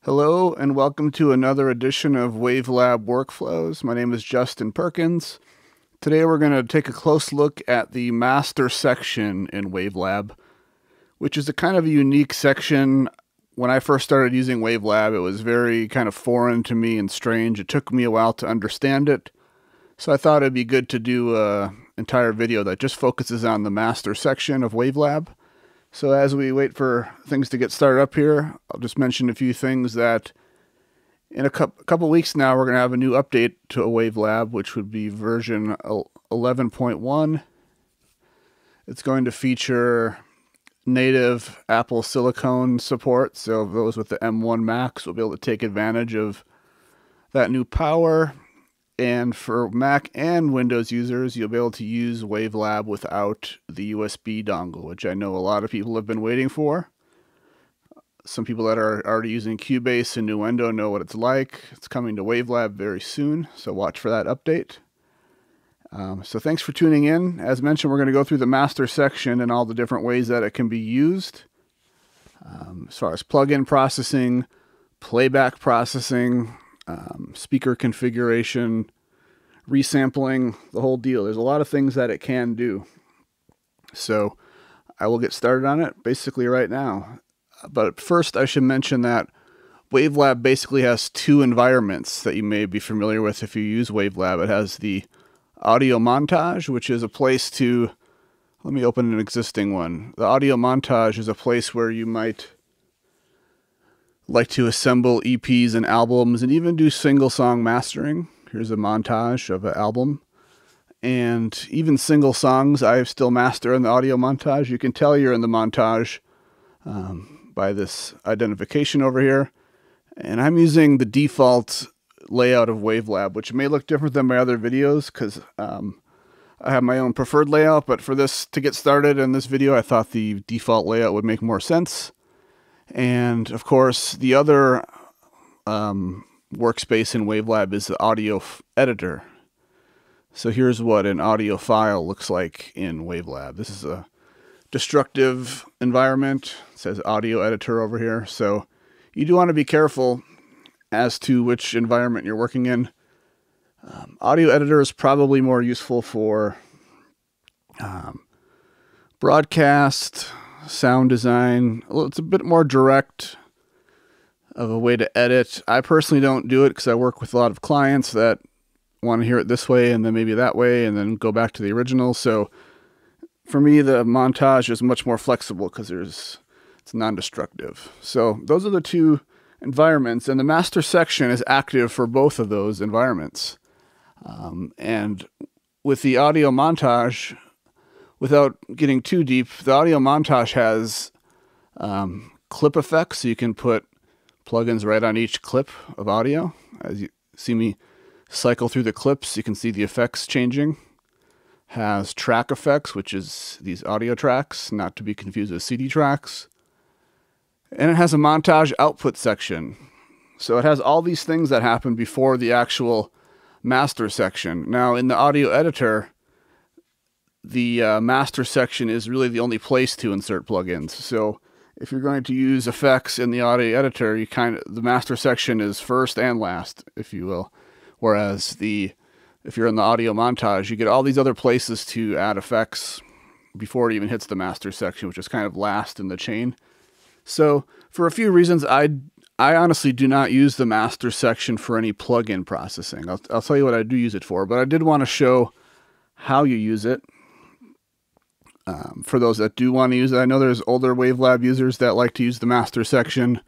Hello and welcome to another edition of WaveLab Workflows. My name is Justin Perkins. Today we're going to take a close look at the master section in WaveLab, which is a kind of a unique section. When I first started using WaveLab, it was very kind of foreign to me and strange. It took me a while to understand it, so I thought it'd be good to do an entire video that just focuses on the master section of WaveLab. So as we wait for things to get started up here, I'll just mention a few things that in a couple weeks now, we're going to have a new update to WaveLab, which would be version 11.1. It's going to feature native Apple Silicon support, so those with the M1 Macs will be able to take advantage of that new power. And for Mac and Windows users, you'll be able to use WaveLab without the USB dongle, which I know a lot of people have been waiting for. Some people that are already using Cubase and Nuendo know what it's like. It's coming to WaveLab very soon, so watch for that update. So thanks for tuning in. As mentioned, we're going to go through the master section and all the different ways that it can be used. As far as plugin processing, playback processing, speaker configuration, resampling, the whole deal. There's a lot of things that it can do. So I will get started on it basically right now. But first I should mention that WaveLab basically has two environments that you may be familiar with if you use WaveLab. It has the audio montage, which is a place to, let me open an existing one. The audio montage is a place where you might like to assemble EPs and albums and even do single song mastering. Here's a montage of an album. And even single songs I still master in the audio montage. You can tell you're in the montage by this identification over here. And I'm using the default layout of WaveLab, which may look different than my other videos because I have my own preferred layout. But for this to get started in this video, I thought the default layout would make more sense. And of course, the other workspace in WaveLab is the audio editor. So here's what an audio file looks like in WaveLab. This is a destructive environment. It says audio editor over here. So you do want to be careful as to which environment you're working in. Audio editor is probably more useful for broadcast, sound design. Well, it's a bit more direct of a way to edit. I personally don't do it because I work with a lot of clients that want to hear it this way and then maybe that way and then go back to the original. So for me, the montage is much more flexible because it's non-destructive. So those are the two environments, and the master section is active for both of those environments. And with the audio montage, without getting too deep, the audio montage has clip effects, so you can put plugins right on each clip of audio. As you see me cycle through the clips, you can see the effects changing. Has track effects, which is these audio tracks, not to be confused with CD tracks. And it has a montage output section. So it has all these things that happen before the actual master section. Now in the audio editor, the master section is really the only place to insert plugins. So if you're going to use effects in the audio editor, the master section is first and last, if you will. Whereas if you're in the audio montage, you get all these other places to add effects before it even hits the master section, which is kind of last in the chain. So for a few reasons, I honestly do not use the master section for any plugin processing. I'll tell you what I do use it for, but I did want to show how you use it. For those that do want to use it, I know there's older WaveLab users that like to use the master section.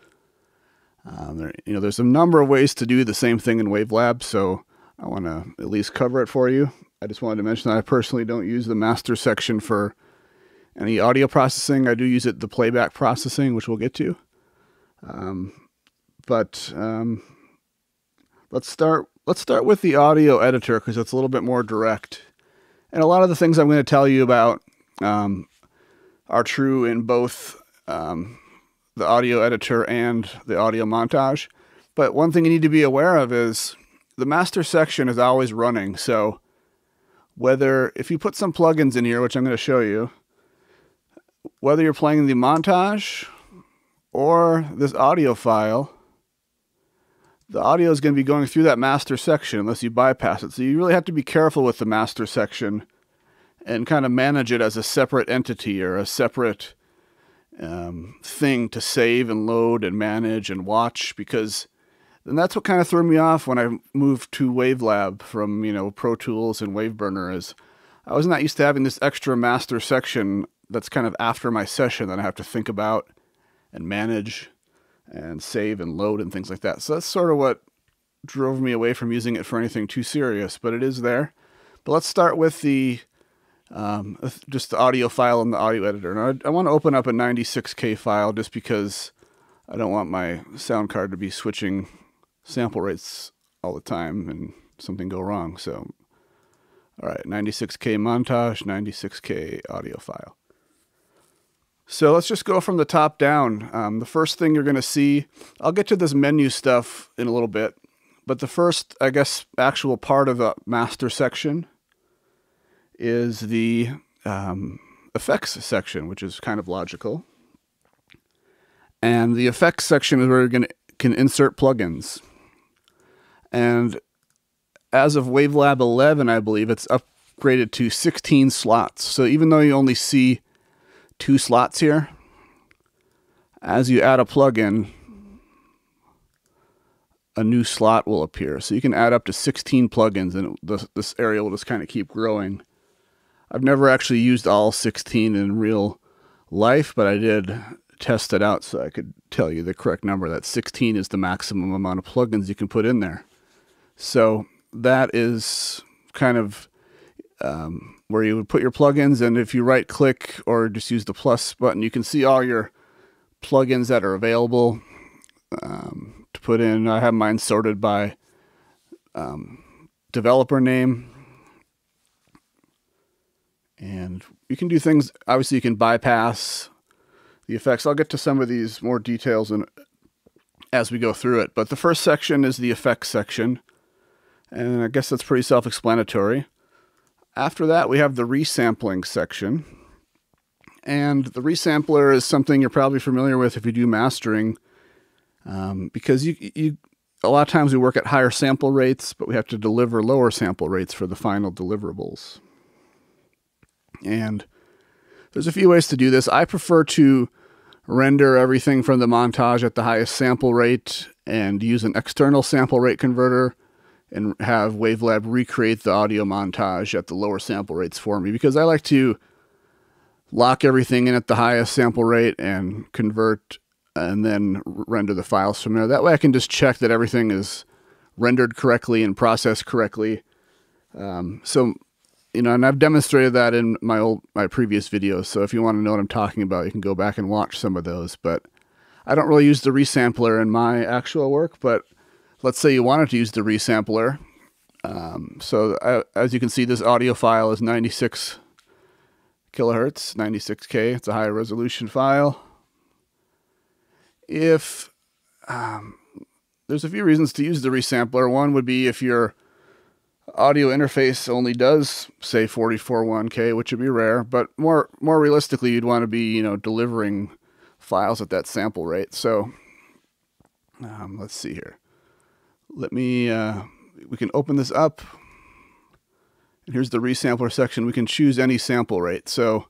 There's a number of ways to do the same thing in WaveLab, so I want to at least cover it for you. I just wanted to mention that I personally don't use the master section for any audio processing. I do use the playback processing, which we'll get to. Let's start with the audio editor because it's a little bit more direct. And a lot of the things I'm going to tell you about are true in both the audio editor and the audio montage. But one thing you need to be aware of is the master section is always running. So if you put some plugins in here, which I'm going to show you, whether you're playing the montage or this audio file, the audio is going to be going through that master section unless you bypass it. So you really have to be careful with the master section and kind of manage it as a separate entity or a separate thing to save and load and manage and watch, because then that's what kind of threw me off when I moved to WaveLab from, Pro Tools and Waveburner, is I was not used to having this extra master section that's kind of after my session that I have to think about and manage and save and load and things like that. So that's sort of what drove me away from using it for anything too serious, but it is there. But let's start with the just the audio file in the audio editor. And I want to open up a 96K file just because I don't want my sound card to be switching sample rates all the time and something go wrong. So, all right, 96K montage, 96K audio file. So let's just go from the top down. The first thing you're going to see, I'll get to this menu stuff in a little bit, but the first, I guess, actual part of the master section is the effects section, which is kind of logical. And the effects section is where you can insert plugins. And as of WaveLab 11, I believe, it's upgraded to 16 slots. So even though you only see 2 slots here, as you add a plugin, a new slot will appear. So you can add up to 16 plugins, and this area will just kind of keep growing. I've never actually used all 16 in real life, but I did test it out so I could tell you the correct number. That 16 is the maximum amount of plugins you can put in there. So that is kind of where you would put your plugins, and if you right click or just use the plus button, you can see all your plugins that are available to put in. I have mine sorted by developer name, and you can do things. Obviously you can bypass the effects. I'll get to some of these more details as we go through it, but the first section is the effects section, and I guess that's pretty self-explanatory. After that, we have the resampling section. And the resampler is something you're probably familiar with if you do mastering, because you a lot of times we work at higher sample rates, but we have to deliver lower sample rates for the final deliverables. And there's a few ways to do this. I prefer to render everything from the montage at the highest sample rate and use an external sample rate converter and have WaveLab recreate the audio montage at the lower sample rates for me, because I like to lock everything in at the highest sample rate and convert and then render the files from there. That way I can just check that everything is rendered correctly and processed correctly. And I've demonstrated that in my previous videos, so if you want to know what I'm talking about, you can go back and watch some of those. But I don't really use the resampler in my actual work, but let's say you wanted to use the resampler. As you can see, this audio file is 96 kilohertz, 96K. It's a high resolution file. If there's a few reasons to use the resampler. One would be if your audio interface only does, say, 44.1K, which would be rare, but more realistically, you'd want to be, delivering files at that sample rate. So let's see here. We can open this up. And here's the resampler section. We can choose any sample rate. So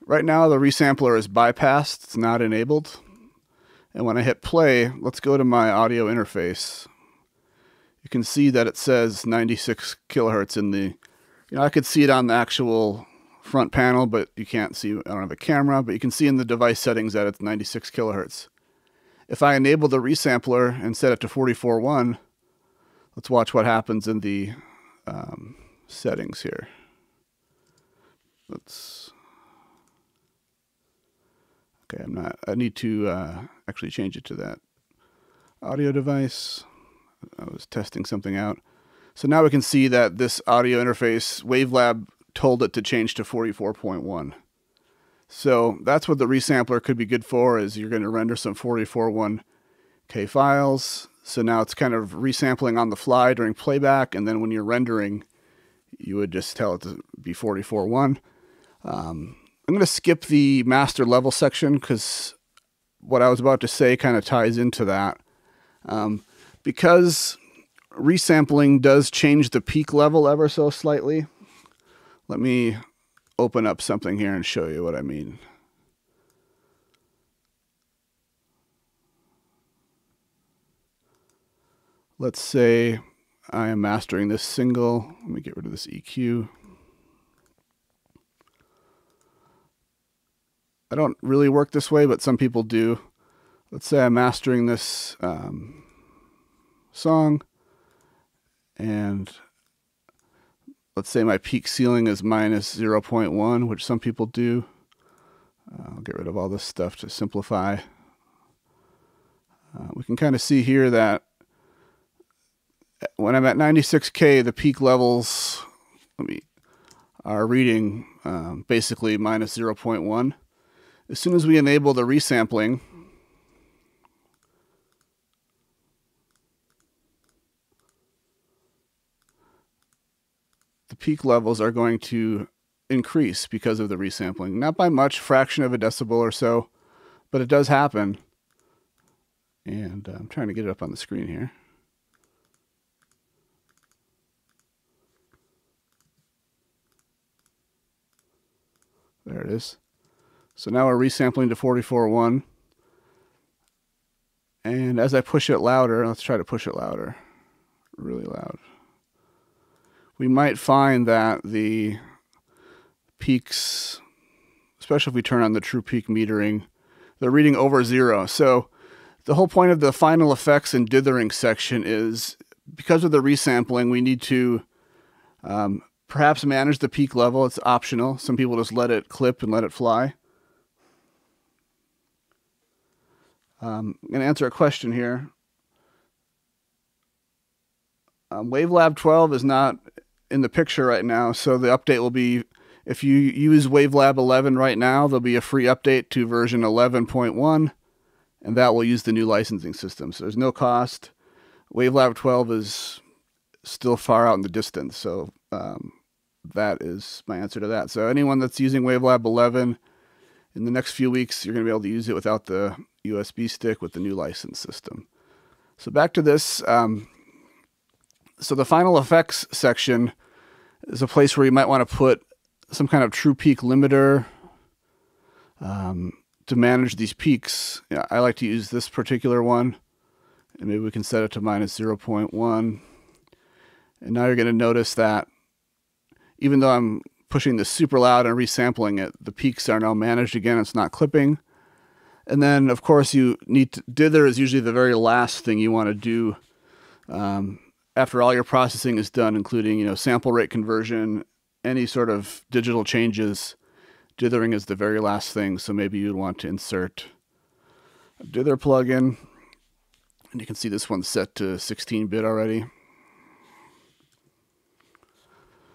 right now the resampler is bypassed. It's not enabled. And when I hit play, let's go to my audio interface. You can see that it says 96 kilohertz in the, I could see it on the actual front panel, but you can't see, I don't have a camera, but you can see in the device settings that it's 96 kilohertz. If I enable the resampler and set it to 44.1, let's watch what happens in the settings here. I need to actually change it to that audio device. I was testing something out. So now we can see that this audio interface, WaveLab told it to change to 44.1. So that's what the resampler could be good for, is you're going to render some 44.1K files. So now it's kind of resampling on the fly during playback, and then when you're rendering, you would just tell it to be 44.1. I'm going to skip the master level section because what I was about to say kind of ties into that. Because resampling does change the peak level ever so slightly, let me open up something here and show you what I mean. Let's say I am mastering this single. Let me get rid of this EQ. I don't really work this way, but some people do. Let's say I'm mastering this song, and let's say my peak ceiling is minus 0.1, which some people do. I'll get rid of all this stuff to simplify. We can kind of see here that when I'm at 96K, the peak levels are reading basically minus 0.1. As soon as we enable the resampling, the peak levels are going to increase because of the resampling. Not by much, fraction of a decibel or so, but it does happen. And I'm trying to get it up on the screen here. There it is. So now we're resampling to 44.1. And as I push it louder, let's try to push it louder, really loud. We might find that the peaks, especially if we turn on the true peak metering, they're reading over 0. So the whole point of the final effects and dithering section is, because of the resampling, we need to perhaps manage the peak level. It's optional. Some people just let it clip and let it fly. I'm going to answer a question here. WaveLab 12 is not in the picture right now, so the update will be, if you use WaveLab 11 right now, there'll be a free update to version 11.1, and that will use the new licensing system. So there's no cost. WaveLab 12 is still far out in the distance, so that is my answer to that. So anyone that's using WaveLab 11, in the next few weeks, you're going to be able to use it without the USB stick with the new license system. So back to this. So the final effects section is a place where you might want to put some kind of true peak limiter to manage these peaks. Yeah, I like to use this particular one, and maybe we can set it to minus 0.1. And now you're going to notice that even though I'm pushing this super loud and resampling it, the peaks are now managed again. It's not clipping. And then, of course, you need to, dither is usually the very last thing you want to do after all your processing is done, including, sample rate conversion, any sort of digital changes. Dithering is the very last thing, so maybe you'd want to insert a dither plugin. And you can see this one's set to 16-bit already.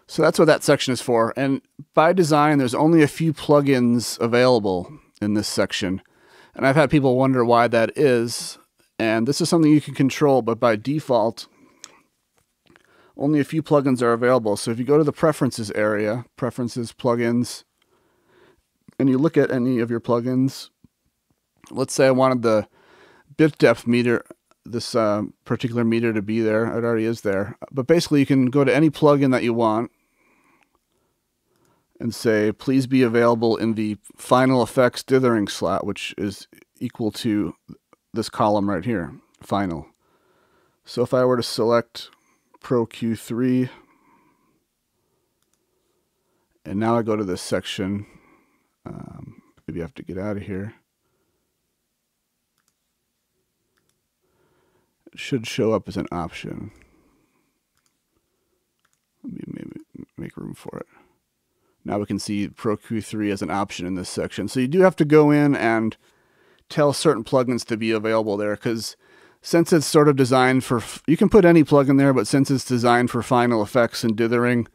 So that's what that section is for. And by design, there's only a few plugins available in this section. And I've had people wonder why that is. And this is something you can control, but by default, only a few plugins are available. So if you go to the Preferences area, Preferences, Plugins, and you look at any of your plugins, let's say I wanted the bit depth meter, this particular meter, to be there. It already is there. But basically, you can go to any plugin that you want and say, please be available in the final effects dithering slot, which is equal to this column right here, final. So if I were to select Pro Q3, and now I go to this section, maybe I have to get out of here. It should show up as an option. Let me maybe make room for it. Now we can see Pro Q3 as an option in this section. So you do have to go in and tell certain plugins to be available there, because since it's sort of designed for, you can put any plugin there, but since it's designed for final effects and dithering,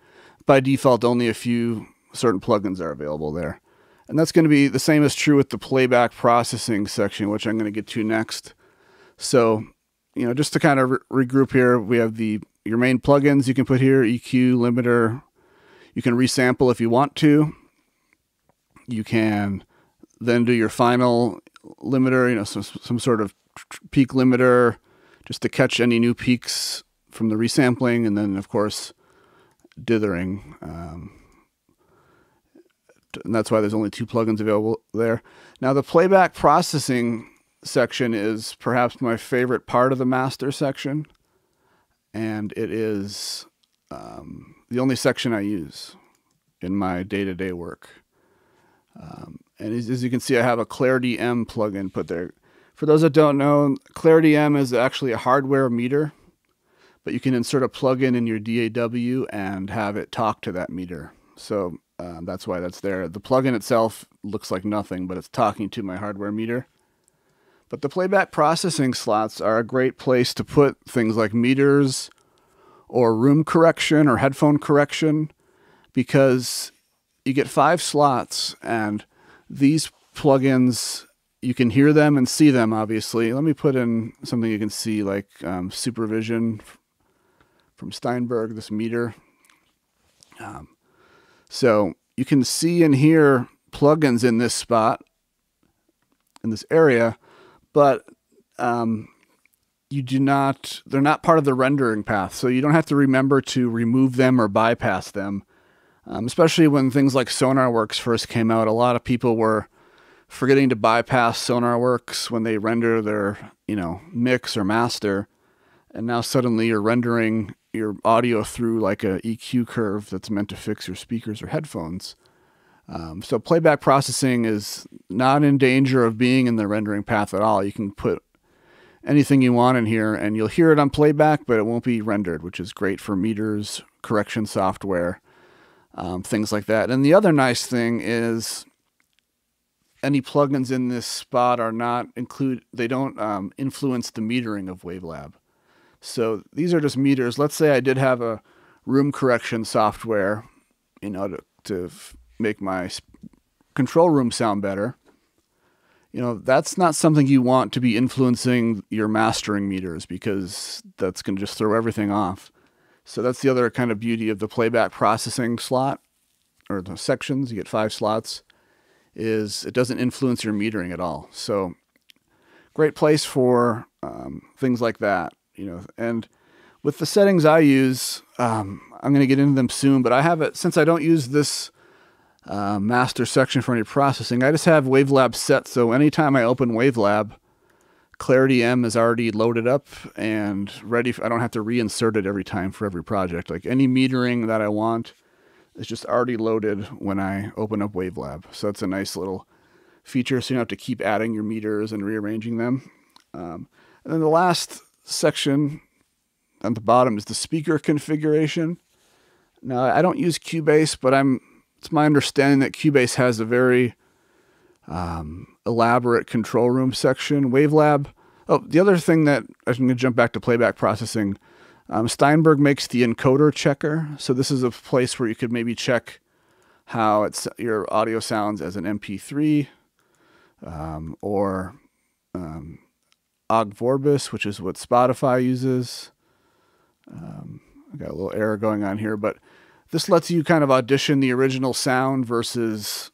by default only a few certain plugins are available there. And that's going to be the same as true with the playback processing section, which I'm going to get to next. So, just to kind of regroup here, we have your main plugins you can put here, EQ, limiter. You can resample if you want to. You can then do your final limiter, some sort of peak limiter, just to catch any new peaks from the resampling, and then, of course, dithering. And that's why there's only 2 plugins available there. Now, the playback processing section is perhaps my favorite part of the master section, and it is the only section I use in my day-to-day work. And as you can see, I have a Clarity M plugin put there. For those that don't know, Clarity M is actually a hardware meter, but you can insert a plugin in your DAW and have it talk to that meter. So that's why that's there. The plugin itself looks like nothing, but it's talking to my hardware meter. But the playback processing slots are a great place to put things like meters or room correction or headphone correction, because you get 5 slots, and these plugins, you can hear them and see them, obviously. Let me put in something you can see, like Supervision from Steinberg, this meter. So you can see and hear plugins in this spot, in this area, but they're not part of the rendering path, so you don't have to remember to remove them or bypass them. Especially when things like SonarWorks first came out, a lot of people were forgetting to bypass SonarWorks when they render their, mix or master, and now suddenly you're rendering your audio through like a EQ curve that's meant to fix your speakers or headphones. So playback processing is not in danger of being in the rendering path at all. You can put anything you want in here, and you'll hear it on playback, but it won't be rendered, which is great for meters, correction software, things like that. And the other nice thing is any plugins in this spot they don't influence the metering of WaveLab. So these are just meters. Let's say I did have a room correction software, to make my control room sound better. That's not something you want to be influencing your mastering meters, because that's going to just throw everything off. So that's the other kind of beauty of the playback processing slot, or the sections. You get 5 slots, is it doesn't influence your metering at all. So great place for things like that, And with the settings I use, I'm going to get into them soon, but I have it, since I don't use this master section for any processing, I just have WaveLab set, so anytime I open WaveLab, Clarity M is already loaded up and ready. I don't have to reinsert it every time for every project. Like any metering that I want is just already loaded when I open up WaveLab. So it's a nice little feature, so you don't have to keep adding your meters and rearranging them. And then the last section on the bottom is the speaker configuration. Now, I don't use Cubase, but it's my understanding that Cubase has a very elaborate control room section. WaveLab. Oh, the other thing that I'm going to jump back to playback processing. Steinberg makes the Encoder Checker. So this is a place where you could maybe check how your audio sounds as an MP3 or Ogg Vorbis, which is what Spotify uses. I got a little error going on here, but this lets you kind of audition the original sound versus,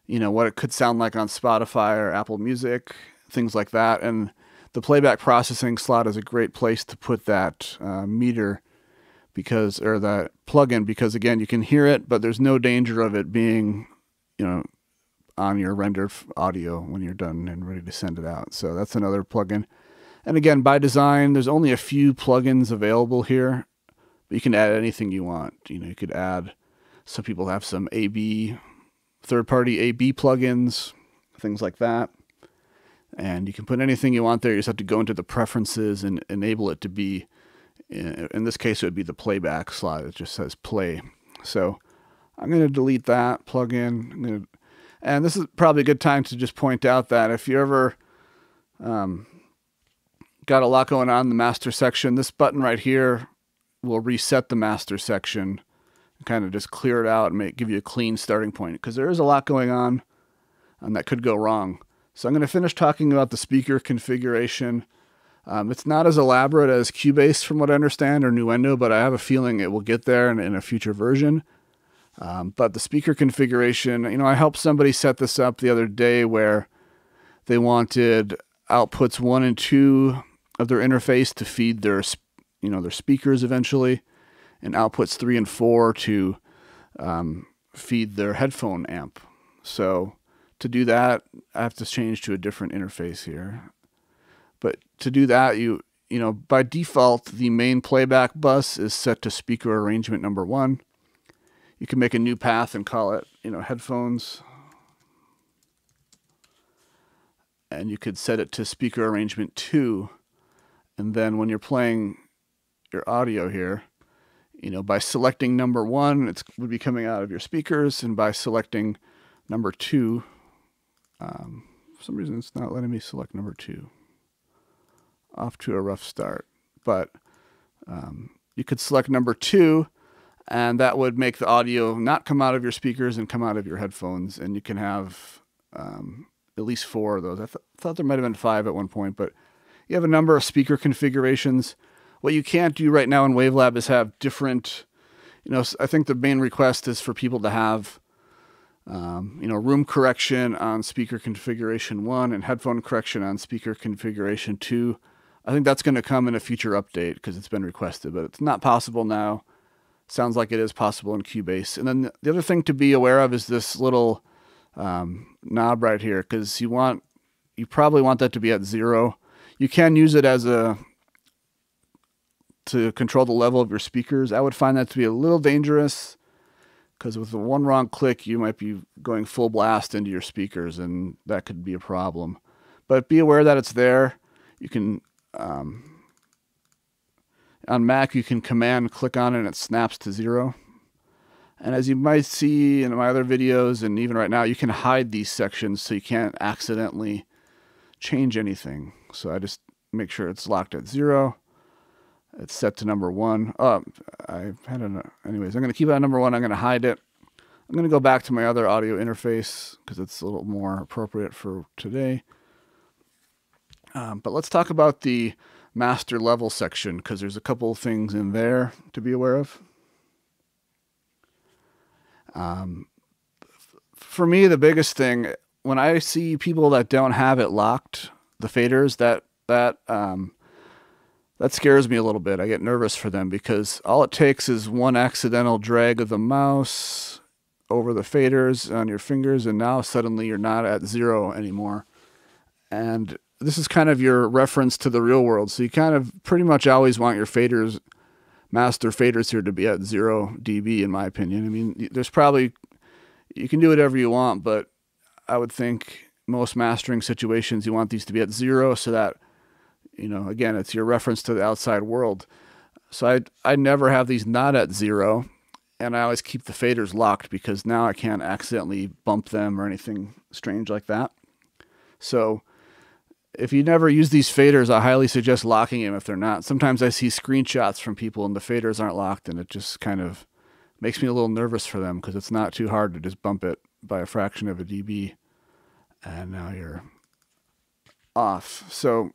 what it could sound like on Spotify or Apple Music, things like that. And the playback processing slot is a great place to put that meter or that plugin, because again, you can hear it, but there's no danger of it being, on your rendered audio when you're done and ready to send it out. So that's another plugin. And again, by design, there's only a few plugins available here, but you can add anything you want. You could add, some people have some third-party AB plugins, things like that. And you can put anything you want there. You just have to go into the preferences and enable it to be, in this case, it would be the playback slot. It just says play. So I'm going to delete that plugin. And this is probably a good time to just point out that if you ever got a lot going on in the master section, this button right here will reset the master section, kind of just clear it out and give you a clean starting point, because there is a lot going on and that could go wrong. So I'm going to finish talking about the speaker configuration. It's not as elaborate as Cubase from what I understand, or Nuendo, but I have a feeling it will get there in a future version. But the speaker configuration, I helped somebody set this up the other day where they wanted outputs 1 and 2 of their interface to feed their, their speakers eventually, and outputs 3 and 4 to feed their headphone amp. So to do that, I have to change to a different interface here. But to do that, by default, the main playback bus is set to speaker arrangement number 1. You can make a new path and call it, headphones. And you could set it to speaker arrangement 2. And then when you're playing your audio here, by selecting number 1, it would be coming out of your speakers. And by selecting number 2, for some reason it's not letting me select number 2. Off to a rough start. But you could select number 2, and that would make the audio not come out of your speakers and come out of your headphones. And you can have at least 4 of those. I thought there might have been 5 at one point, but you have a number of speaker configurations. What you can't do right now in WaveLab is have different, I think the main request is for people to have, room correction on speaker configuration 1 and headphone correction on speaker configuration 2. I think that's going to come in a future update because it's been requested, but it's not possible now. Sounds like it is possible in Cubase. And then the other thing to be aware of is this little knob right here, because you probably want that to be at 0. You can use it to control the level of your speakers. I would find that to be a little dangerous because with the one wrong click, you might be going full blast into your speakers, and that could be a problem. But be aware that it's there. You can, on Mac, you can command click on it and it snaps to 0. And as you might see in my other videos, and even right now, you can hide these sections so you can't accidentally change anything. So I just make sure it's locked at 0. It's set to number 1. Anyways, I'm going to keep it at number 1. I'm going to hide it. I'm going to go back to my other audio interface because it's a little more appropriate for today. But let's talk about the master level section because there's a couple of things in there to be aware of. For me, the biggest thing, when I see people that don't have it locked, the faders, that scares me a little bit. I get nervous for them because all it takes is one accidental drag of the mouse over the faders on your fingers, and now suddenly you're not at 0 anymore. And this is kind of your reference to the real world. So you kind of pretty much always want your faders, master faders here, to be at 0 dB, in my opinion. I mean, you can do whatever you want, but I would think most mastering situations, you want these to be at 0 so that, again, it's your reference to the outside world. So I never have these not at 0, and I always keep the faders locked because now I can't accidentally bump them or anything strange like that. So if you never use these faders, I highly suggest locking them if they're not. Sometimes I see screenshots from people and the faders aren't locked, and it just kind of makes me a little nervous for them because it's not too hard to just bump it by a fraction of a dB. And now you're off. So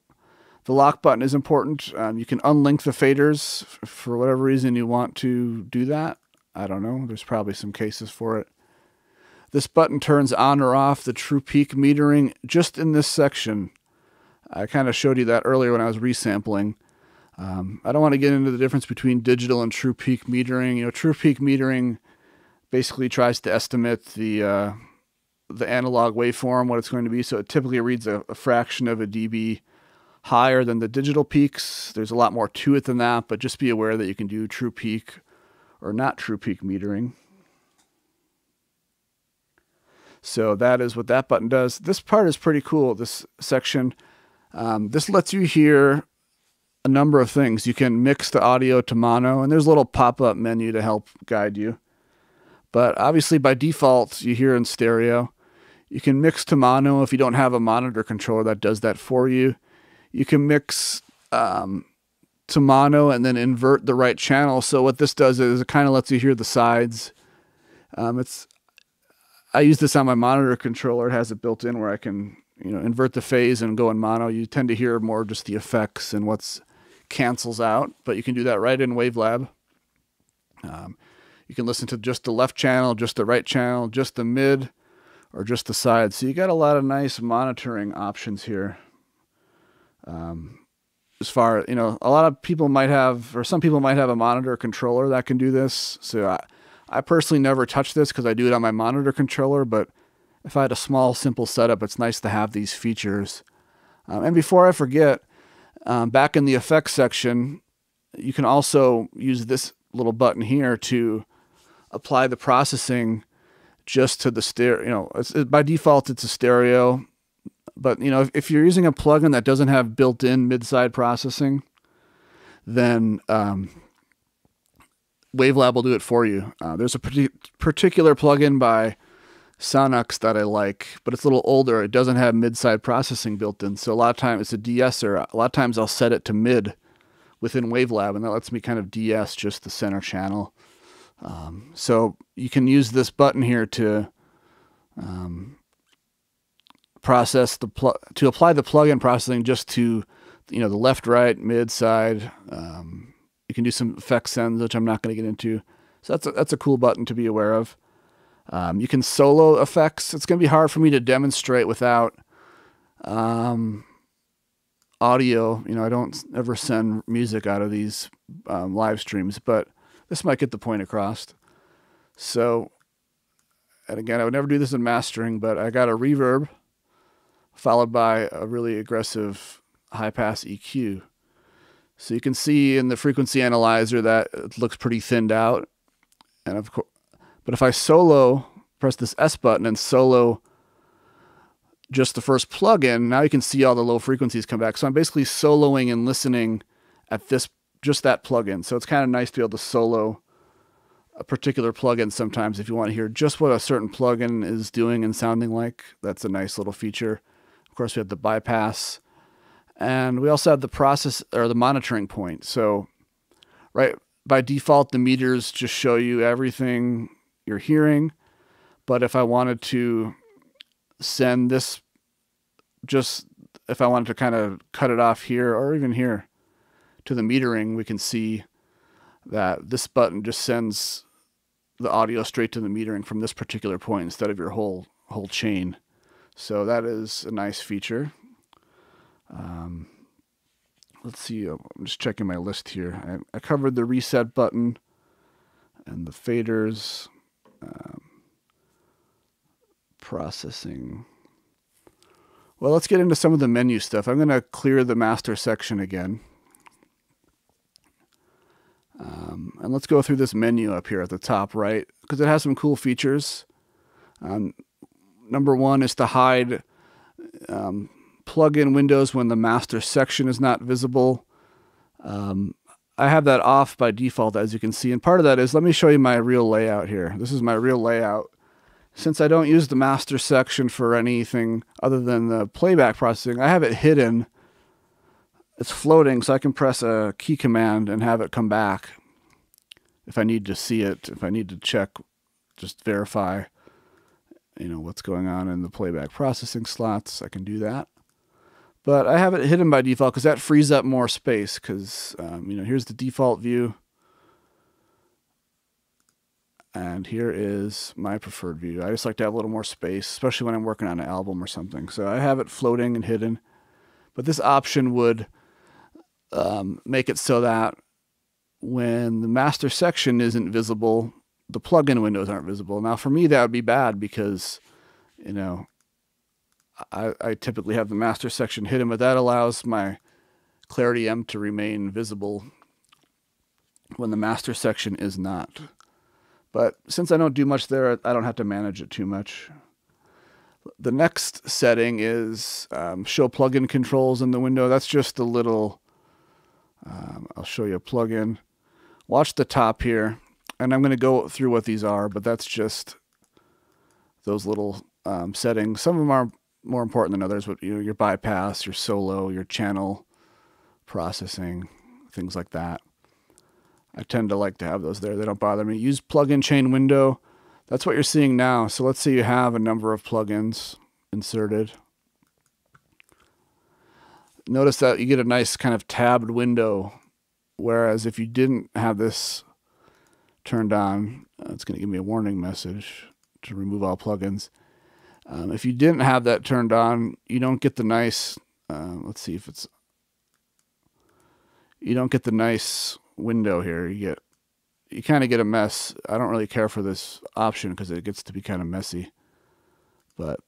the lock button is important. You can unlink the faders for whatever reason you want to do that. I don't know. There's probably some cases for it. This button turns on or off the true peak metering just in this section. I kind of showed you that earlier when I was resampling. I don't want to get into the difference between digital and true peak metering. True peak metering basically tries to estimate the analog waveform, what it's going to be. So it typically reads a fraction of a dB higher than the digital peaks. There's a lot more to it than that, but just be aware that you can do true peak or not true peak metering. So that is what that button does. This part is pretty cool, this section. This lets you hear a number of things. You can mix the audio to mono, and there's a little pop-up menu to help guide you. But obviously by default, you hear in stereo. You can mix to mono if you don't have a monitor controller that does that for you. You can mix to mono and then invert the right channel. So what this does is it kind of lets you hear the sides. I use this on my monitor controller. It has it built in where I can invert the phase and go in mono. You tend to hear more just the effects and what's cancels out, but you can do that right in WaveLab. You can listen to just the left channel, just the right channel, just the mid, or just the side. So you got a lot of nice monitoring options here. as far, a lot of people might have, or some people might have a monitor controller that can do this. So I personally never touch this because I do it on my monitor controller, but if I had a small, simple setup, it's nice to have these features. And before I forget, back in the effects section, you can also use this little button here to apply the processing just to the stereo. By default, it's a stereo. But, if you're using a plugin that doesn't have built-in mid-side processing, then WaveLab will do it for you. There's a particular plugin by Sonux that I like, but it's a little older. It doesn't have mid-side processing built in. So a lot of times it's a de-esser. A lot of times I'll set it to mid within WaveLab, and that lets me kind of de-ess just the center channel. So you can use this button here to process to apply the plugin processing just to the left, right, mid, side. You can do some effect sends, which I'm not going to get into. So that's a cool button to be aware of. You can solo effects. It's going to be hard for me to demonstrate without audio. I don't ever send music out of these live streams, but this might get the point across. So, and again, I would never do this in mastering, but I got a reverb followed by a really aggressive high-pass EQ. So you can see in the frequency analyzer that it looks pretty thinned out. And of course, but if I press this S button and solo just the first plugin, now you can see all the low frequencies come back. So I'm basically soloing and listening at just that plugin. So it's kind of nice to be able to solo a particular plugin sometimes if you want to hear just what a certain plugin is doing and sounding like. That's a nice little feature. Of course, we have the bypass, and we also have the process or the monitoring point. So, right by default, the meters just show you everything you're hearing. But if I wanted to send this, if I wanted to kind of cut it off here or even here to the metering, we can see that this button just sends the audio straight to the metering from this particular point instead of your whole chain. So that is a nice feature. Let's see, I'm just checking my list here. I covered the reset button and the faders, processing. Well, let's get into some of the menu stuff. I'm going to clear the master section again. And let's go through this menu up here at the top right, because it has some cool features. Number one is to hide plugin windows when the master section is not visible. I have that off by default, as you can see. And part of that is, let me show you my real layout here. This is my real layout. Since I don't use the master section for anything other than the playback processing, I have it hidden. It's floating, so I can press a key command and have it come back if I need to see it, if I need to check, just verify, what's going on in the playback processing slots. I can do that. But I have it hidden by default because that frees up more space because, here's the default view. And here is my preferred view. I just like to have a little more space, especially when I'm working on an album or something. So I have it floating and hidden. But this option would make it so that when the master section isn't visible, the plugin windows aren't visible. Now, for me, that would be bad because, I typically have the master section hidden, but that allows my Clarity M to remain visible when the master section is not. But since I don't do much there, I don't have to manage it too much. The next setting is show plugin controls in the window. That's just a little, I'll show you a plugin. Watch the top here, and I'm going to go through what these are, but that's just those little settings. Some of them are more important than others, but your bypass, your solo, your channel processing, things like that. I tend to like to have those there. They don't bother me. Use plugin chain window. That's what you're seeing now. So let's say you have a number of plugins inserted. Notice that you get a nice kind of tabbed window, whereas if you didn't have this turned on, it's going to give me a warning message to remove all plugins. If you didn't have that turned on, you don't get the nice, let's see if it's, you don't get the nice window here. You kind of get a mess. I don't really care for this option because it gets to be kind of messy. But,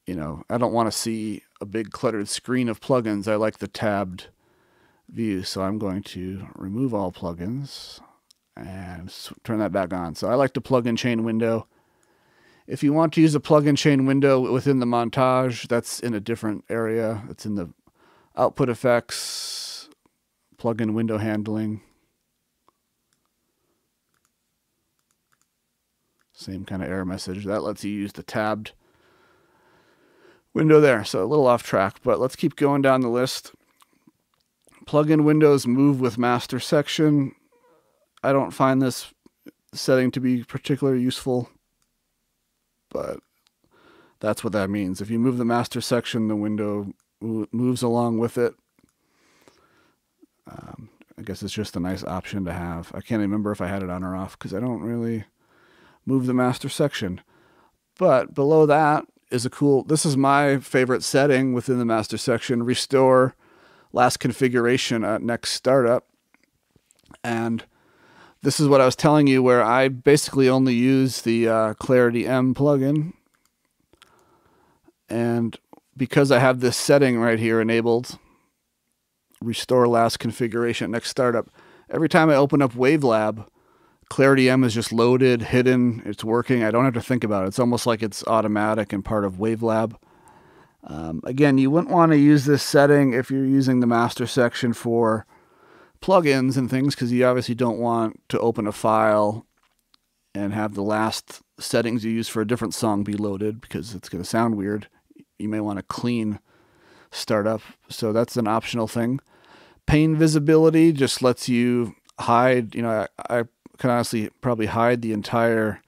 you know, I don't want to see a big cluttered screen of plugins. I like the tabbed view. So I'm going to remove all plugins and turn that back on. So I like the plugin chain window. If you want to use a plugin chain window within the montage, that's in a different area. It's in the output effects, plugin window handling. Same kind of error message. That lets you use the tabbed window there. So a little off track, but let's keep going down the list. Plugin windows move with master section. I don't find this setting to be particularly useful, but that's what that means. If you move the master section, the window moves along with it. I guess it's just a nice option to have. I can't remember if I had it on or off because I don't really move the master section. But below that is this is my favorite setting within the master section, restore last configuration at next startup. And this is what I was telling you, where I basically only use the Clarity M plugin. And because I have this setting right here enabled, restore last configuration at next startup, every time I open up WaveLab, Clarity M is just loaded, hidden, it's working. I don't have to think about it. It's almost like it's automatic and part of WaveLab. Again, you wouldn't want to use this setting if you're using the master section for plugins and things, because you obviously don't want to open a file and have the last settings you use for a different song be loaded, because it's going to sound weird. You may want a clean startup, so that's an optional thing. Pane visibility just lets you hide, you know, I can honestly probably hide the entire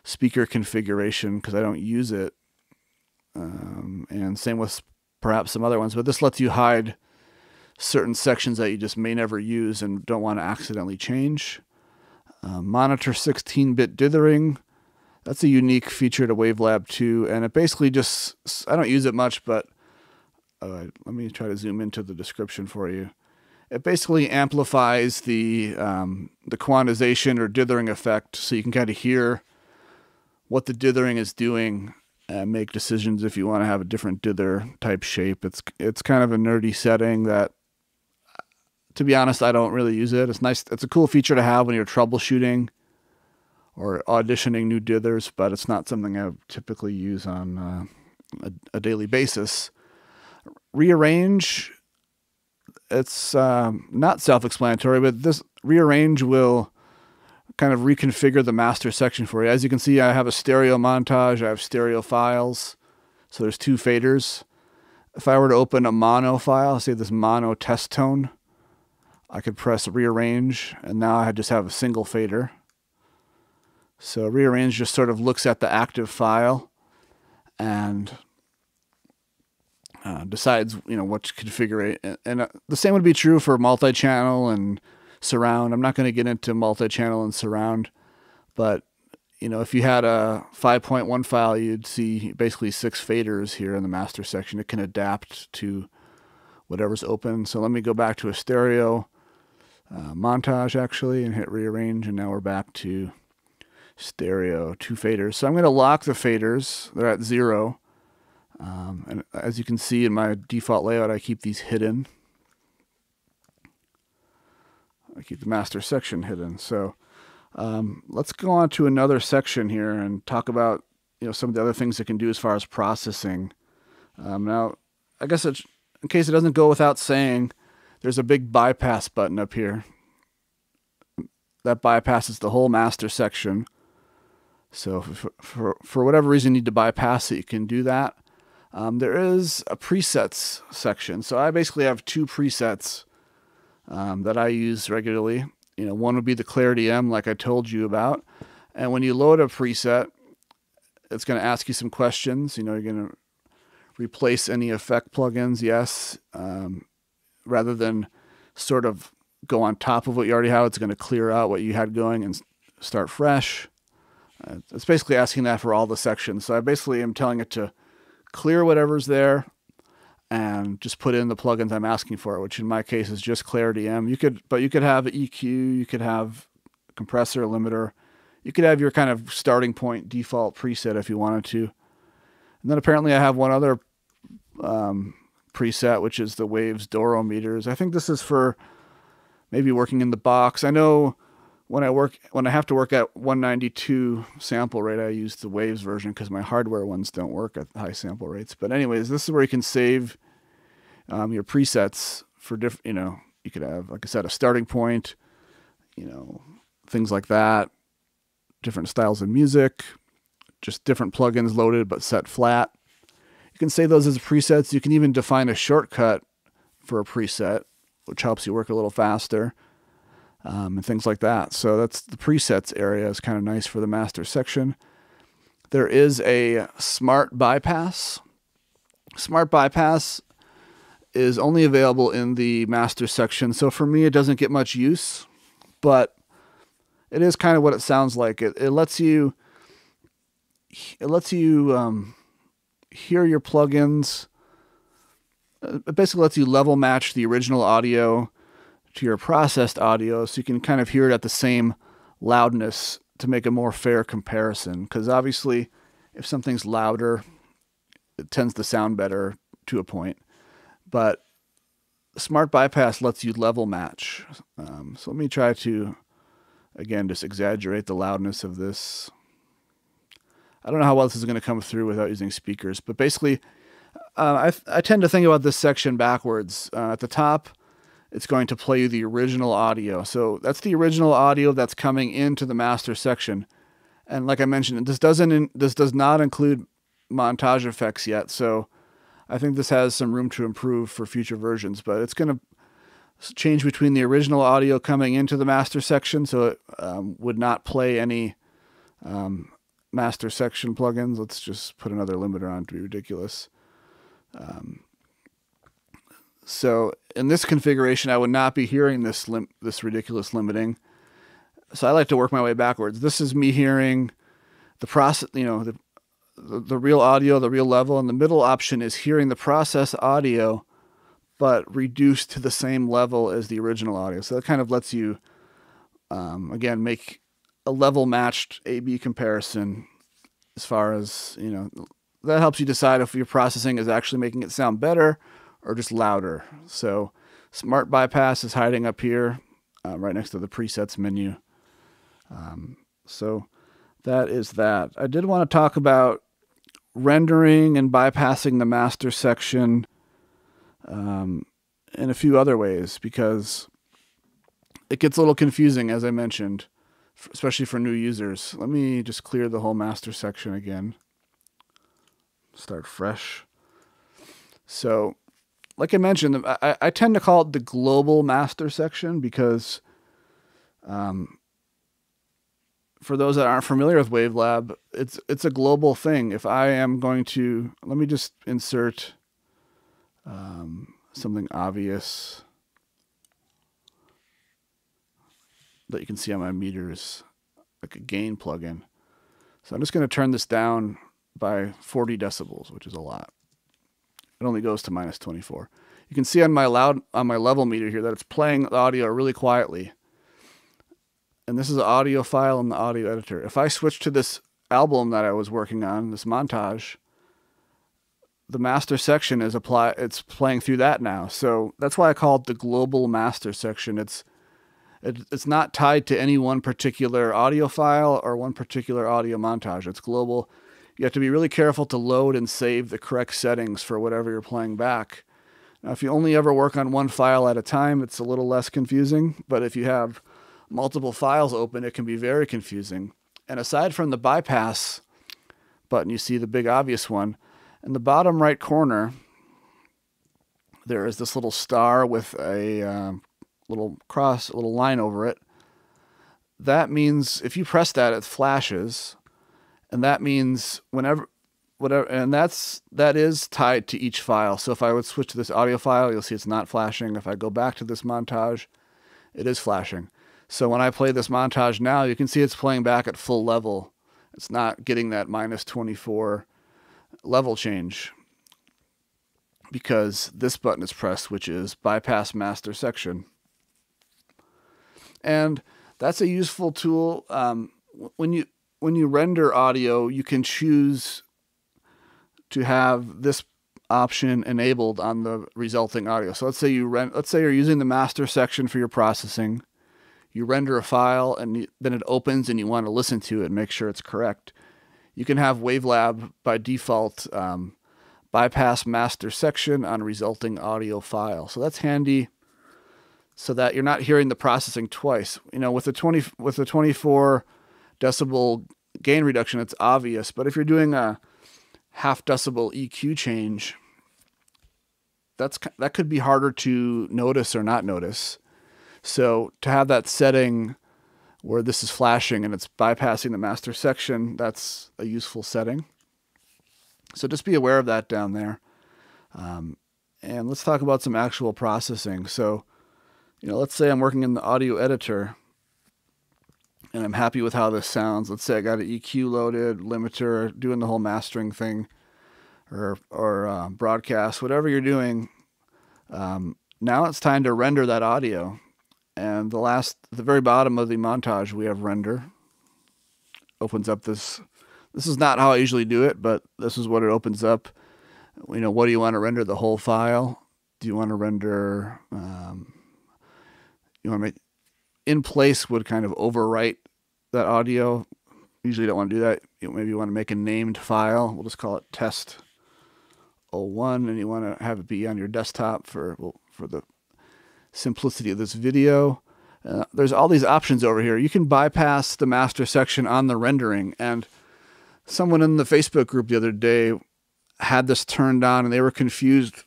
speaker configuration because I don't use it. And same with perhaps some other ones, but this lets you hide certain sections that you just may never use and don't want to accidentally change. Monitor 16-bit dithering. That's a unique feature to WaveLab 2, and it basically just, I don't use it much, but let me try to zoom into the description for you. It basically amplifies the quantization or dithering effect, so you can kind of hear what the dithering is doing and make decisions if you want to have a different dither type shape. It's kind of a nerdy setting that, to be honest, I don't really use it. It's nice. It's a cool feature to have when you're troubleshooting or auditioning new dithers, but it's not something I typically use on a daily basis. Rearrange, it's not self-explanatory, but this rearrange will kind of reconfigure the master section for you. As you can see, I have a stereo montage, I have stereo files, so there's two faders. If I were to open a mono file, say this mono test tone, I could press rearrange, and now I just have a single fader. So rearrange just sort of looks at the active file and decides, you know, what to configure. And the same would be true for multi-channel and surround. I'm not going to get into multi-channel and surround, but you know, if you had a 5.1 file, you'd see basically 6 faders here in the master section. It can adapt to whatever's open. So let me go back to a stereo montage actually and hit rearrange, and now we're back to stereo, 2 faders. So I'm going to lock the faders. They're at 0. And as you can see in my default layout, I keep these hidden. I keep the master section hidden. So let's go on to another section here and talk about, you know, some of the other things it can do as far as processing. Now, I guess in case it doesn't go without saying, there's a big bypass button up here. That bypasses the whole master section. So for whatever reason you need to bypass it, you can do that. There is a presets section. So I basically have 2 presets that I use regularly. You know, one would be the Clarity M, like I told you about. And when you load a preset, it's going to ask you some questions. You know, you're going to replace any effect plugins, yes. Rather than sort of go on top of what you already have, it's going to clear out what you had going and start fresh. It's basically asking that for all the sections. So I basically am telling it to clear whatever's there and just put in the plugins I'm asking for, which in my case is just Clarity M. You could have EQ, you could have compressor, limiter, you could have your kind of starting point default preset if you wanted to. And then apparently I have one other preset, which is the Waves Doro meters. I think this is for maybe working in the box. I know when I have to work at 192 sample rate, I use the Waves version because my hardware ones don't work at high sample rates. But anyways, this is where you can save your presets for different, you could have, like I said, a starting point, things like that, different styles of music, just different plugins loaded but set flat. You can save those as presets. You can even define a shortcut for a preset, which helps you work a little faster. And things like that. So that's the presets area is kind of nice for the master section. There is a smart bypass. Smart bypass is only available in the master section. So for me, it doesn't get much use, but it is kind of what it sounds like. It lets you hear your plugins. It basically lets you level match the original audio to your processed audio, so you can kind of hear it at the same loudness to make a more fair comparison. Because obviously, if something's louder, it tends to sound better to a point. But Smart Bypass lets you level match. So let me try to, again, just exaggerate the loudness of this. I don't know how well this is going to come through without using speakers, but basically, I tend to think about this section backwards. At the top, it's going to play you the original audio. So that's the original audio that's coming into the master section. And like I mentioned, this does not include montage effects yet. So I think this has some room to improve for future versions, but it's going to change between the original audio coming into the master section. So it would not play any master section plugins. Let's just put another limiter on to be ridiculous. So in this configuration, I would not be hearing this ridiculous limiting. So I like to work my way backwards. This is me hearing the process, the real audio, the real level, and the middle option is hearing the process audio, but reduced to the same level as the original audio. So that kind of lets you, again, make a level matched A/B comparison as far as, that helps you decide if your processing is actually making it sound better or just louder. So Smart Bypass is hiding up here right next to the presets menu. So that is that. I did want to talk about rendering and bypassing the master section in a few other ways, because it gets a little confusing, as I mentioned, especially for new users. Let me just clear the whole master section again. Start fresh. So like I mentioned, I tend to call it the global master section because for those that aren't familiar with WaveLab, it's a global thing. If I am going to, let me just insert something obvious that you can see on my meters, like a gain plugin. So I'm just going to turn this down by 40 decibels, which is a lot. It only goes to -24. You can see on my level meter here that it's playing the audio really quietly. And this is an audio file in the audio editor. If I switch to this album that I was working on, this montage, the master section is it's playing through that now. So that's why I call it the global master section. It's not tied to any one particular audio file or one particular audio montage. It's global. You have to be really careful to load and save the correct settings for whatever you're playing back. Now, if you only ever work on one file at a time, it's a little less confusing. But if you have multiple files open, it can be very confusing. And aside from the bypass button, you see the big obvious one. In the bottom right corner, there is this little star with a little line over it. That means if you press that, it flashes. And that means that is tied to each file. So if I would switch to this audio file, you'll see it's not flashing. If I go back to this montage, it is flashing. So when I play this montage now, you can see it's playing back at full level. It's not getting that -24 level change. because this button is pressed, which is bypass master section. And that's a useful tool. When you render audio, you can choose to have this option enabled on the resulting audio. So let's say you're using the master section for your processing. You render a file and then it opens and you want to listen to it and make sure it's correct. You can have WaveLab by default bypass master section on resulting audio file. So that's handy so that you're not hearing the processing twice. You know, with the 24 decibel gain reduction, it's obvious, but if you're doing a half decibel EQ change, that could be harder to notice or not notice. So to have that setting where this is flashing and it's bypassing the master section, that's a useful setting. So just be aware of that down there. And let's talk about some actual processing. So, you know, let's say I'm working in the audio editor and I'm happy with how this sounds. Let's say I got an EQ loaded, limiter, doing the whole mastering thing, or broadcast, whatever you're doing. Now it's time to render that audio. And the very bottom of the montage, we have render. Opens up this. This is not how I usually do it, but this is what it opens up. You know, what do you want to render? The whole file? Do you want to render? You want to make in place would kind of overwrite that audio. Usually don't want to do that. Maybe you want to make a named file. We'll just call it test 01, and you want to have it be on your desktop for the simplicity of this video. There's all these options over here. You can bypass the master section on the rendering, and someone in the Facebook group the other day had this turned on and they were confused.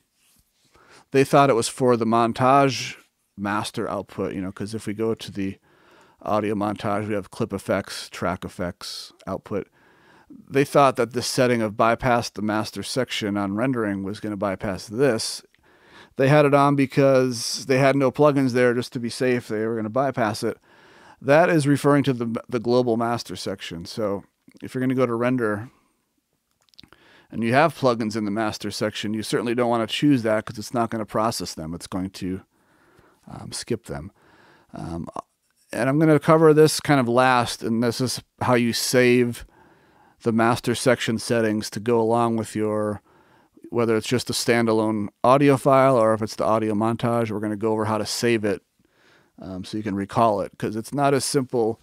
They thought it was for the montage master output, you know, because if we go to the audio montage, we have clip effects, track effects, output. They thought that this setting of bypass the master section on rendering was going to bypass this. They had it on because they had no plugins there, just to be safe. They were going to bypass it. That is referring to the global master section. So if you're going to go to render and you have plugins in the master section, you certainly don't want to choose that because it's not going to process them. It's going to skip them. And I'm going to cover this kind of last, and this is how you save the master section settings to go along with your, whether it's just a standalone audio file or if it's the audio montage. We're going to go over how to save it so you can recall it, because it's not as simple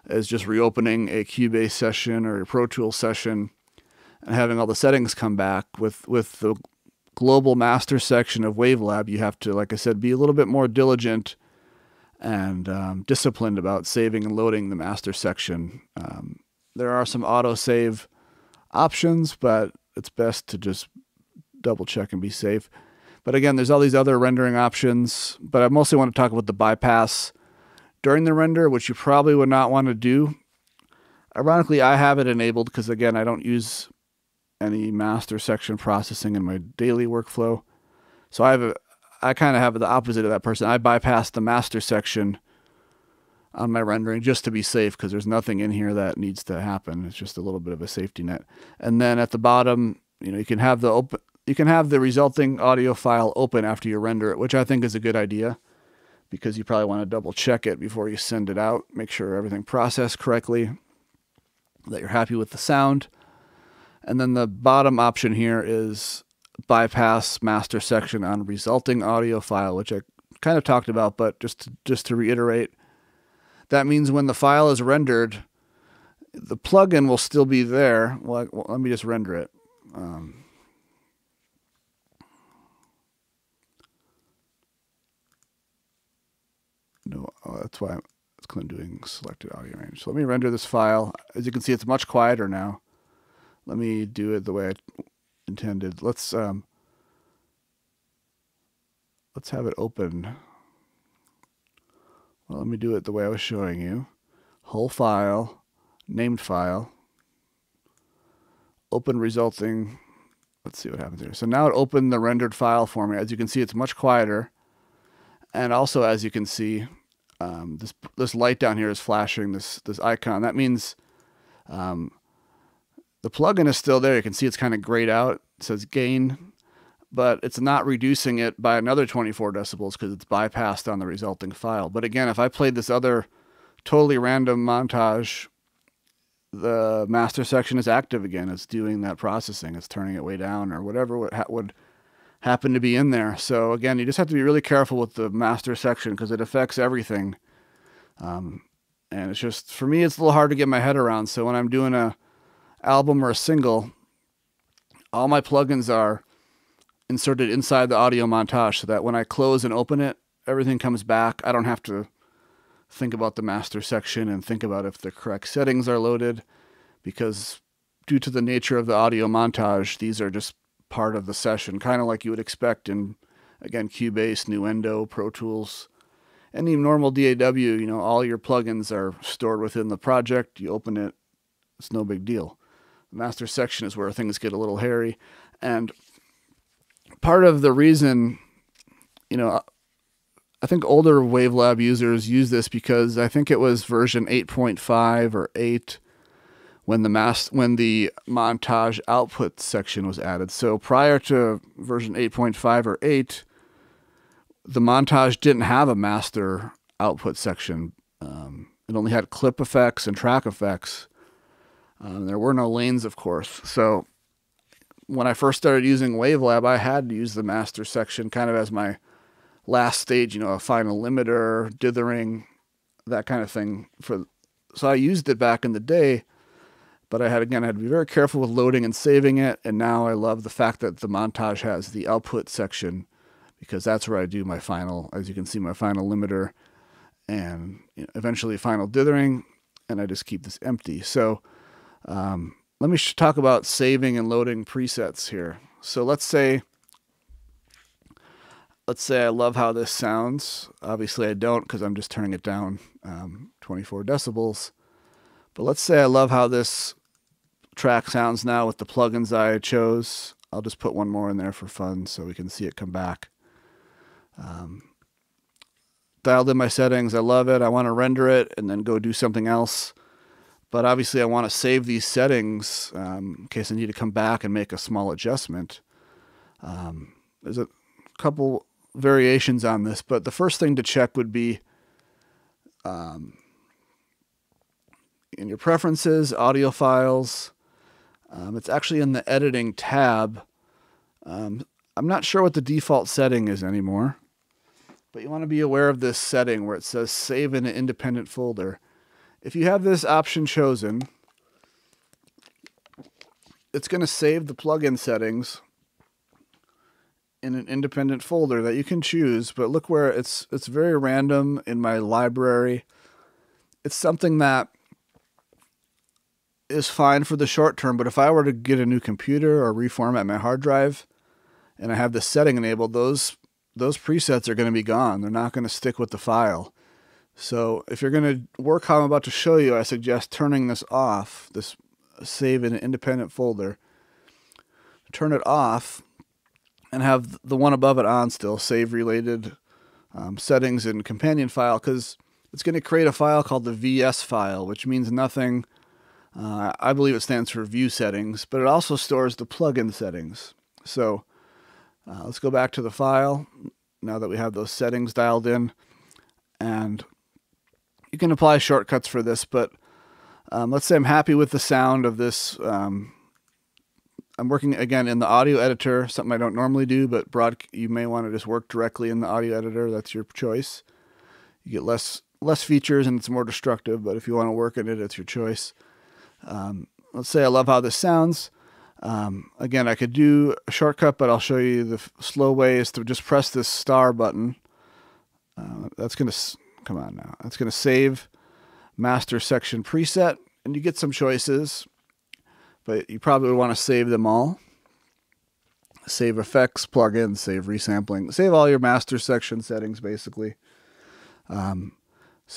as just reopening a Cubase session or a Pro Tools session and having all the settings come back. With the global master section of WaveLab, you have to, like I said, be a little bit more diligent and disciplined about saving and loading the master section. There are some autosave options, but it's best to just double check and be safe. But again, there's all these other rendering options, but I mostly want to talk about the bypass during the render, which you probably would not want to do. Ironically, I have it enabled because, again, I don't use any master section processing in my daily workflow. So I kind of have the opposite of that person. I bypass the master section on my rendering just to be safe, because there's nothing in here that needs to happen. It's just a little bit of a safety net. And then at the bottom, you know, you can have the resulting audio file open after you render it, which I think is a good idea, because you probably want to double check it before you send it out, make sure everything processed correctly, that you're happy with the sound. And then the bottom option here is bypass master section on resulting audio file, which I kind of talked about, but just to reiterate, that means when the file is rendered, the plugin will still be there. Well, let me just render it. No, that's why it's doing selected audio range. So let me render this file. As you can see, it's much quieter now. Let me do it the way I intended. Let's have it open. Well, let me do it the way I was showing you. Whole file, named file, open resulting. Let's see what happens here. So now it opened the rendered file for me. As you can see, it's much quieter. And also, as you can see, this light down here is flashing, this icon. That means the plugin is still there. You can see it's kind of grayed out. It says gain, but it's not reducing it by another 24 decibels because it's bypassed on the resulting file. But again, if I played this other totally random montage, the master section is active again. It's doing that processing. It's turning it way down or whatever would happen to be in there. So again, you just have to be really careful with the master section because it affects everything. And it's just, for me, it's a little hard to get my head around. So when I'm doing a album or a single, all my plugins are inserted inside the audio montage so that when I close and open it, everything comes back. I don't have to think about the master section and think about if the correct settings are loaded, because due to the nature of the audio montage, these are just part of the session, kind of like you would expect in, again, Cubase, Nuendo, Pro Tools, any normal DAW. You know, all your plugins are stored within the project. You open it, it's no big deal. The master section is where things get a little hairy. And part of the reason, you know, I think older WaveLab users use this because I think it was version 8.5 or 8 when the montage output section was added. So prior to version 8.5 or 8, the montage didn't have a master output section. It only had clip effects and track effects. There were no lanes, of course. So when I first started using WaveLab, I had to use the master section kind of as my last stage, you know, a final limiter, dithering, that kind of thing. So I used it back in the day, but I had to be very careful with loading and saving it. And now I love the fact that the montage has the output section, because that's where I do my final, as you can see, my final limiter and, you know, eventually final dithering, and I just keep this empty. So let me talk about saving and loading presets here. So let's say I love how this sounds. Obviously I don't, because I'm just turning it down 24 decibels. But let's say I love how this track sounds now with the plugins I chose. I'll just put one more in there for fun so we can see it come back. Dialed in my settings. I love it. I want to render it and then go do something else. But obviously I want to save these settings in case I need to come back and make a small adjustment. There's a couple variations on this, but the first thing to check would be in your preferences, audio files. It's actually in the editing tab. I'm not sure what the default setting is anymore, but you want to be aware of this setting where it says save in an independent folder. If you have this option chosen, it's going to save the plugin settings in an independent folder that you can choose, but look where it's very random in my library. It's something that is fine for the short term, but if I were to get a new computer or reformat my hard drive and I have this setting enabled, those presets are going to be gone. They're not going to stick with the file. So if you're going to work how I'm about to show you, I suggest turning this off, this save in an independent folder. Turn it off and have the one above it on still, save related settings and companion file, because it's going to create a file called the VS file, which means nothing. I believe it stands for view settings, but it also stores the plugin settings. So let's go back to the file now that we have those settings dialed in, and you can apply shortcuts for this, but let's say I'm happy with the sound of this. I'm working again in the audio editor, something I don't normally do, but you may want to just work directly in the audio editor. That's your choice. You get less features and it's more destructive, but if you want to work in it, it's your choice. Let's say I love how this sounds. Again, I could do a shortcut, but I'll show you the slow way is to just press this star button. That's going to, come on now, that's going to save master section preset, and you get some choices, but you probably would want to save them all. Save effects, plugins, save resampling, save all your master section settings, basically. So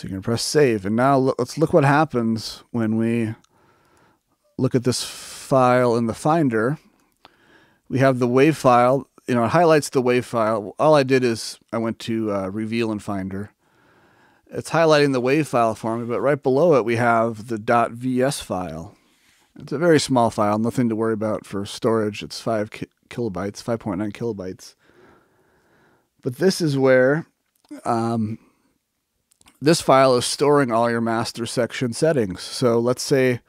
you're going to press save, and now let's look what happens when we look at this file in the Finder. We have the WAV file. You know, it highlights the WAV file. All I did is I went to Reveal in Finder. It's highlighting the WAV file for me, but right below it we have the .vs file. It's a very small file, nothing to worry about for storage. It's 5 kilobytes, 5.9 kilobytes. But this is where this file is storing all your master section settings. So let's say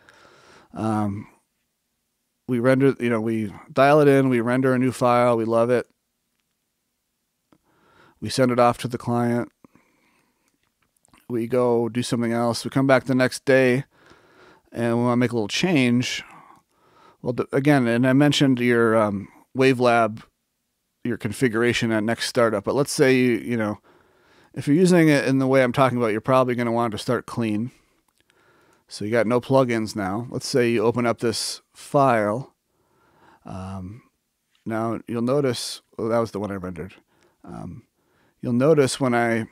we render, we dial it in, we render a new file, we love it. We send it off to the client. We go do something else. We come back the next day and we want to make a little change. Well, again, and I mentioned your WaveLab, your configuration at next startup. But let's say, if you're using it in the way I'm talking about, you're probably going to want to start clean. So you got no plugins now. Let's say you open up this file. Now you'll notice, well, that was the one I rendered. You'll notice when I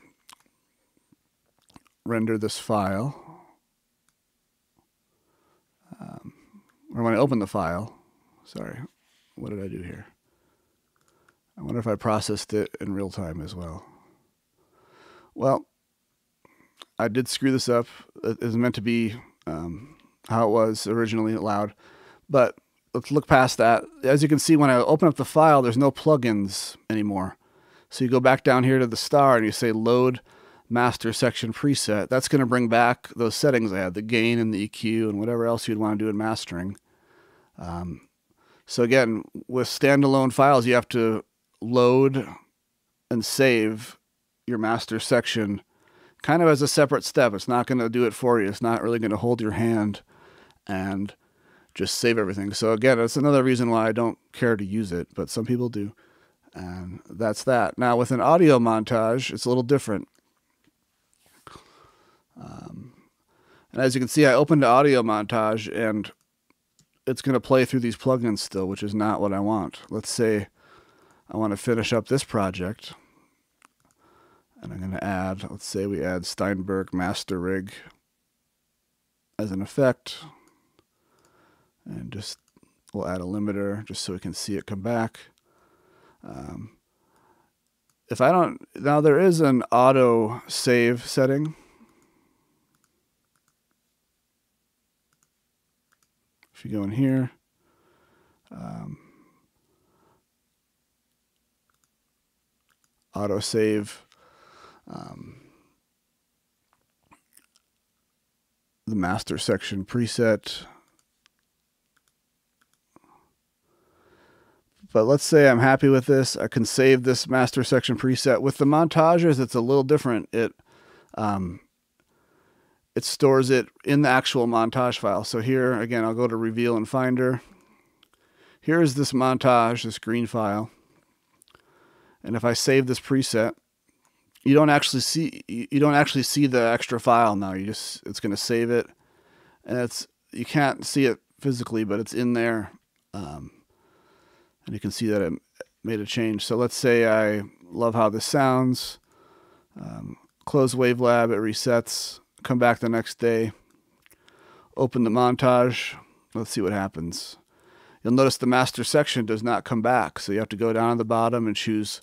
render this file, or when I open the file, sorry, what did I do here? I wonder if I processed it in real time as well. Well, I did screw this up. It was meant to be how it was originally allowed, but let's look past that. As you can see, when I open up the file, there's no plugins anymore. So you go back down here to the star and you say load master section preset. That's going to bring back those settings I had, the gain and the EQ and whatever else you'd want to do in mastering. So again, with standalone files, you have to load and save your master section kind of as a separate step. It's not going to do it for you. It's not really going to hold your hand and just save everything. So again, that's another reason why I don't care to use it, but some people do. And that's that. Now with an audio montage, it's a little different. And as you can see, I opened the audio montage and it's going to play through these plugins still, which is not what I want. Let's say I want to finish up this project. And I'm going to add, let's say we add Steinberg Master Rig as an effect. And just, we'll add a limiter just so we can see it come back. If I don't, now there is an auto save setting. If you go in here, auto save the master section preset. But let's say I'm happy with this. I can save this master section preset. With the montages, it's a little different. It stores it in the actual montage file. So here, again, I'll go to Reveal in Finder. Here's this montage, this green file. And if I save this preset, you don't actually see the extra file now. It's going to save it, and you can't see it physically, but it's in there. And you can see that it made a change. So let's say I love how this sounds. Close WaveLab, it resets. Come back the next day. Open the montage. Let's see what happens. You'll notice the master section does not come back. So you have to go down to the bottom and choose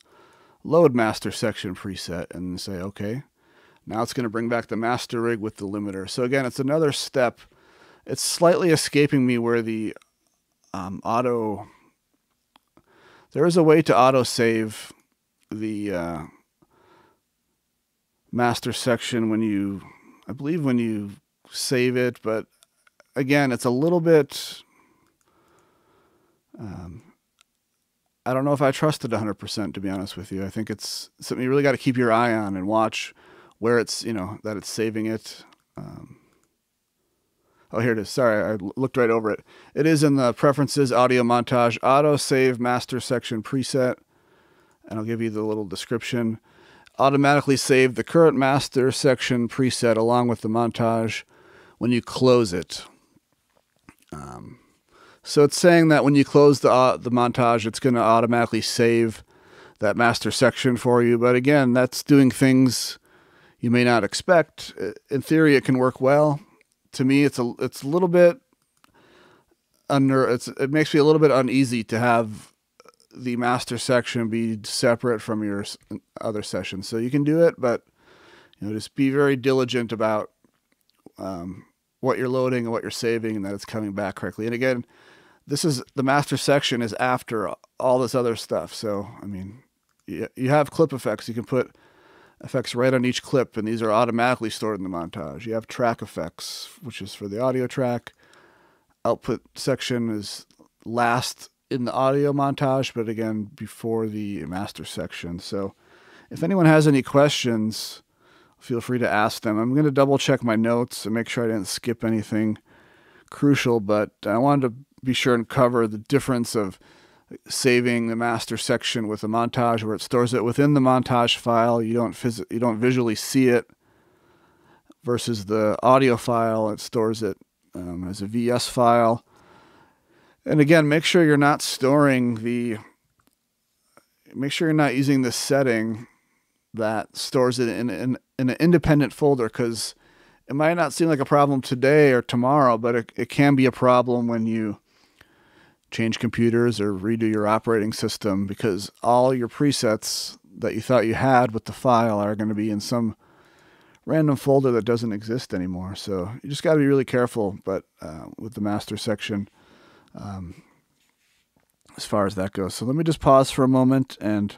Load Master Section Preset and say, okay. Now it's going to bring back the master rig with the limiter. So again, it's another step. It's slightly escaping me where the there is a way to auto-save the master section I believe when you save it, but again, it's a little bit, I don't know if I trust it 100%, to be honest with you. I think it's something you really got to keep your eye on and watch where it's, that it's saving it. Oh, here it is. Sorry, I looked right over it. It is in the Preferences, Audio Montage, Auto Save Master Section Preset. And I'll give you the little description. Automatically save the current master section preset along with the montage when you close it. So it's saying that when you close the montage, it's going to automatically save that master section for you. But again, that's doing things you may not expect. In theory, it can work well. To me, it's a little bit it makes me a little bit uneasy to have the master section be separate from your other sessions. So you can do it, but just be very diligent about what you're loading and what you're saving and that it's coming back correctly. And again, the master section is after all this other stuff. So, I mean, you have clip effects. You can put effects right on each clip, and these are automatically stored in the montage. You have track effects, which is for the audio track. Output section is last in the audio montage, but again, before the master section. So if anyone has any questions, feel free to ask them. I'm going to double check my notes and make sure I didn't skip anything crucial, but I wanted to be sure and cover the difference of saving the master section with a montage, where it stores it within the montage file. You don't visually see it, versus the audio file. It stores it as a VS file. And again, make sure you're not using the setting that stores it in an independent folder, because it might not seem like a problem today or tomorrow, but it can be a problem when you change computers or redo your operating system, because all your presets that you thought you had with the file are going to be in some random folder that doesn't exist anymore. So you just got to be really careful, but with the master section, as far as that goes. So let me just pause for a moment and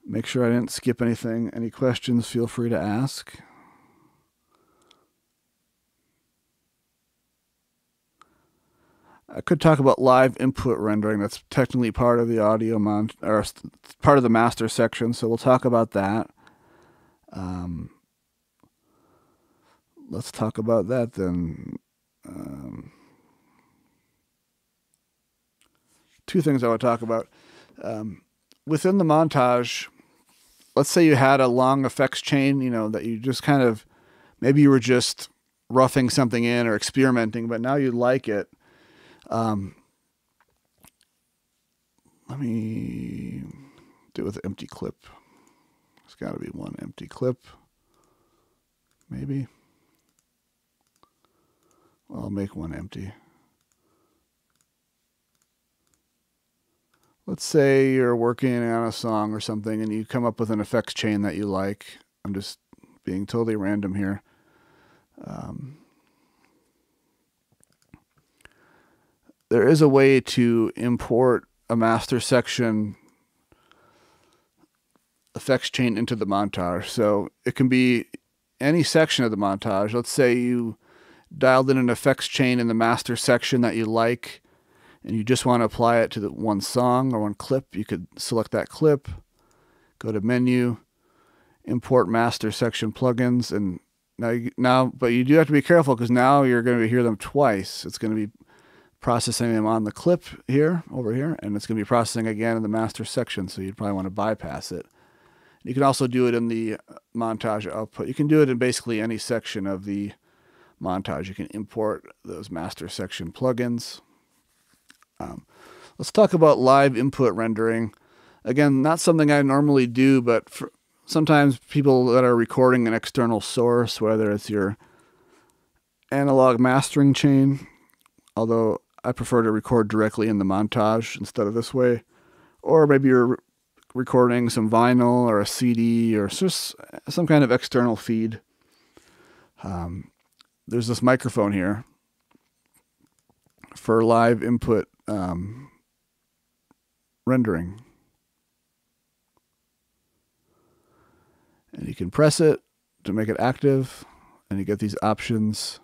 make sure I didn't skip anything. Any questions, feel free to ask. I could talk about live input rendering. That's technically part of the audio or part of the master section, so we'll talk about that. Let's talk about that then. Two things I would talk about. Within the montage, let's say you had a long effects chain, that you just kind of, maybe you were just roughing something in or experimenting, but now you like it. Let me do it with an empty clip. There's got to be one empty clip. Maybe. Well, I'll make one empty. Let's say you're working on a song or something and you come up with an effects chain that you like. I'm just being totally random here. There is a way to import a master section effects chain into the montage. So it can be any section of the montage. Let's say you dialed in an effects chain in the master section that you like, and you just want to apply it to the one song or one clip. You could select that clip, go to menu, import master section plugins, and but you do have to be careful, because now you're going to hear them twice. It's going to be processing them on the clip over here, and it's going to be processing again in the master section, so you'd probably want to bypass it. You can also do it in the montage output. You can do it in basically any section of the montage. You can import those master section plugins. Let's talk about live input rendering. Again, not something I normally do, but sometimes people that are recording an external source, whether it's your analog mastering chain, although I prefer to record directly in the montage instead of this way, or maybe you're recording some vinyl or a CD or just some kind of external feed. There's this microphone here for live input rendering. And you can press it to make it active, and you get these options.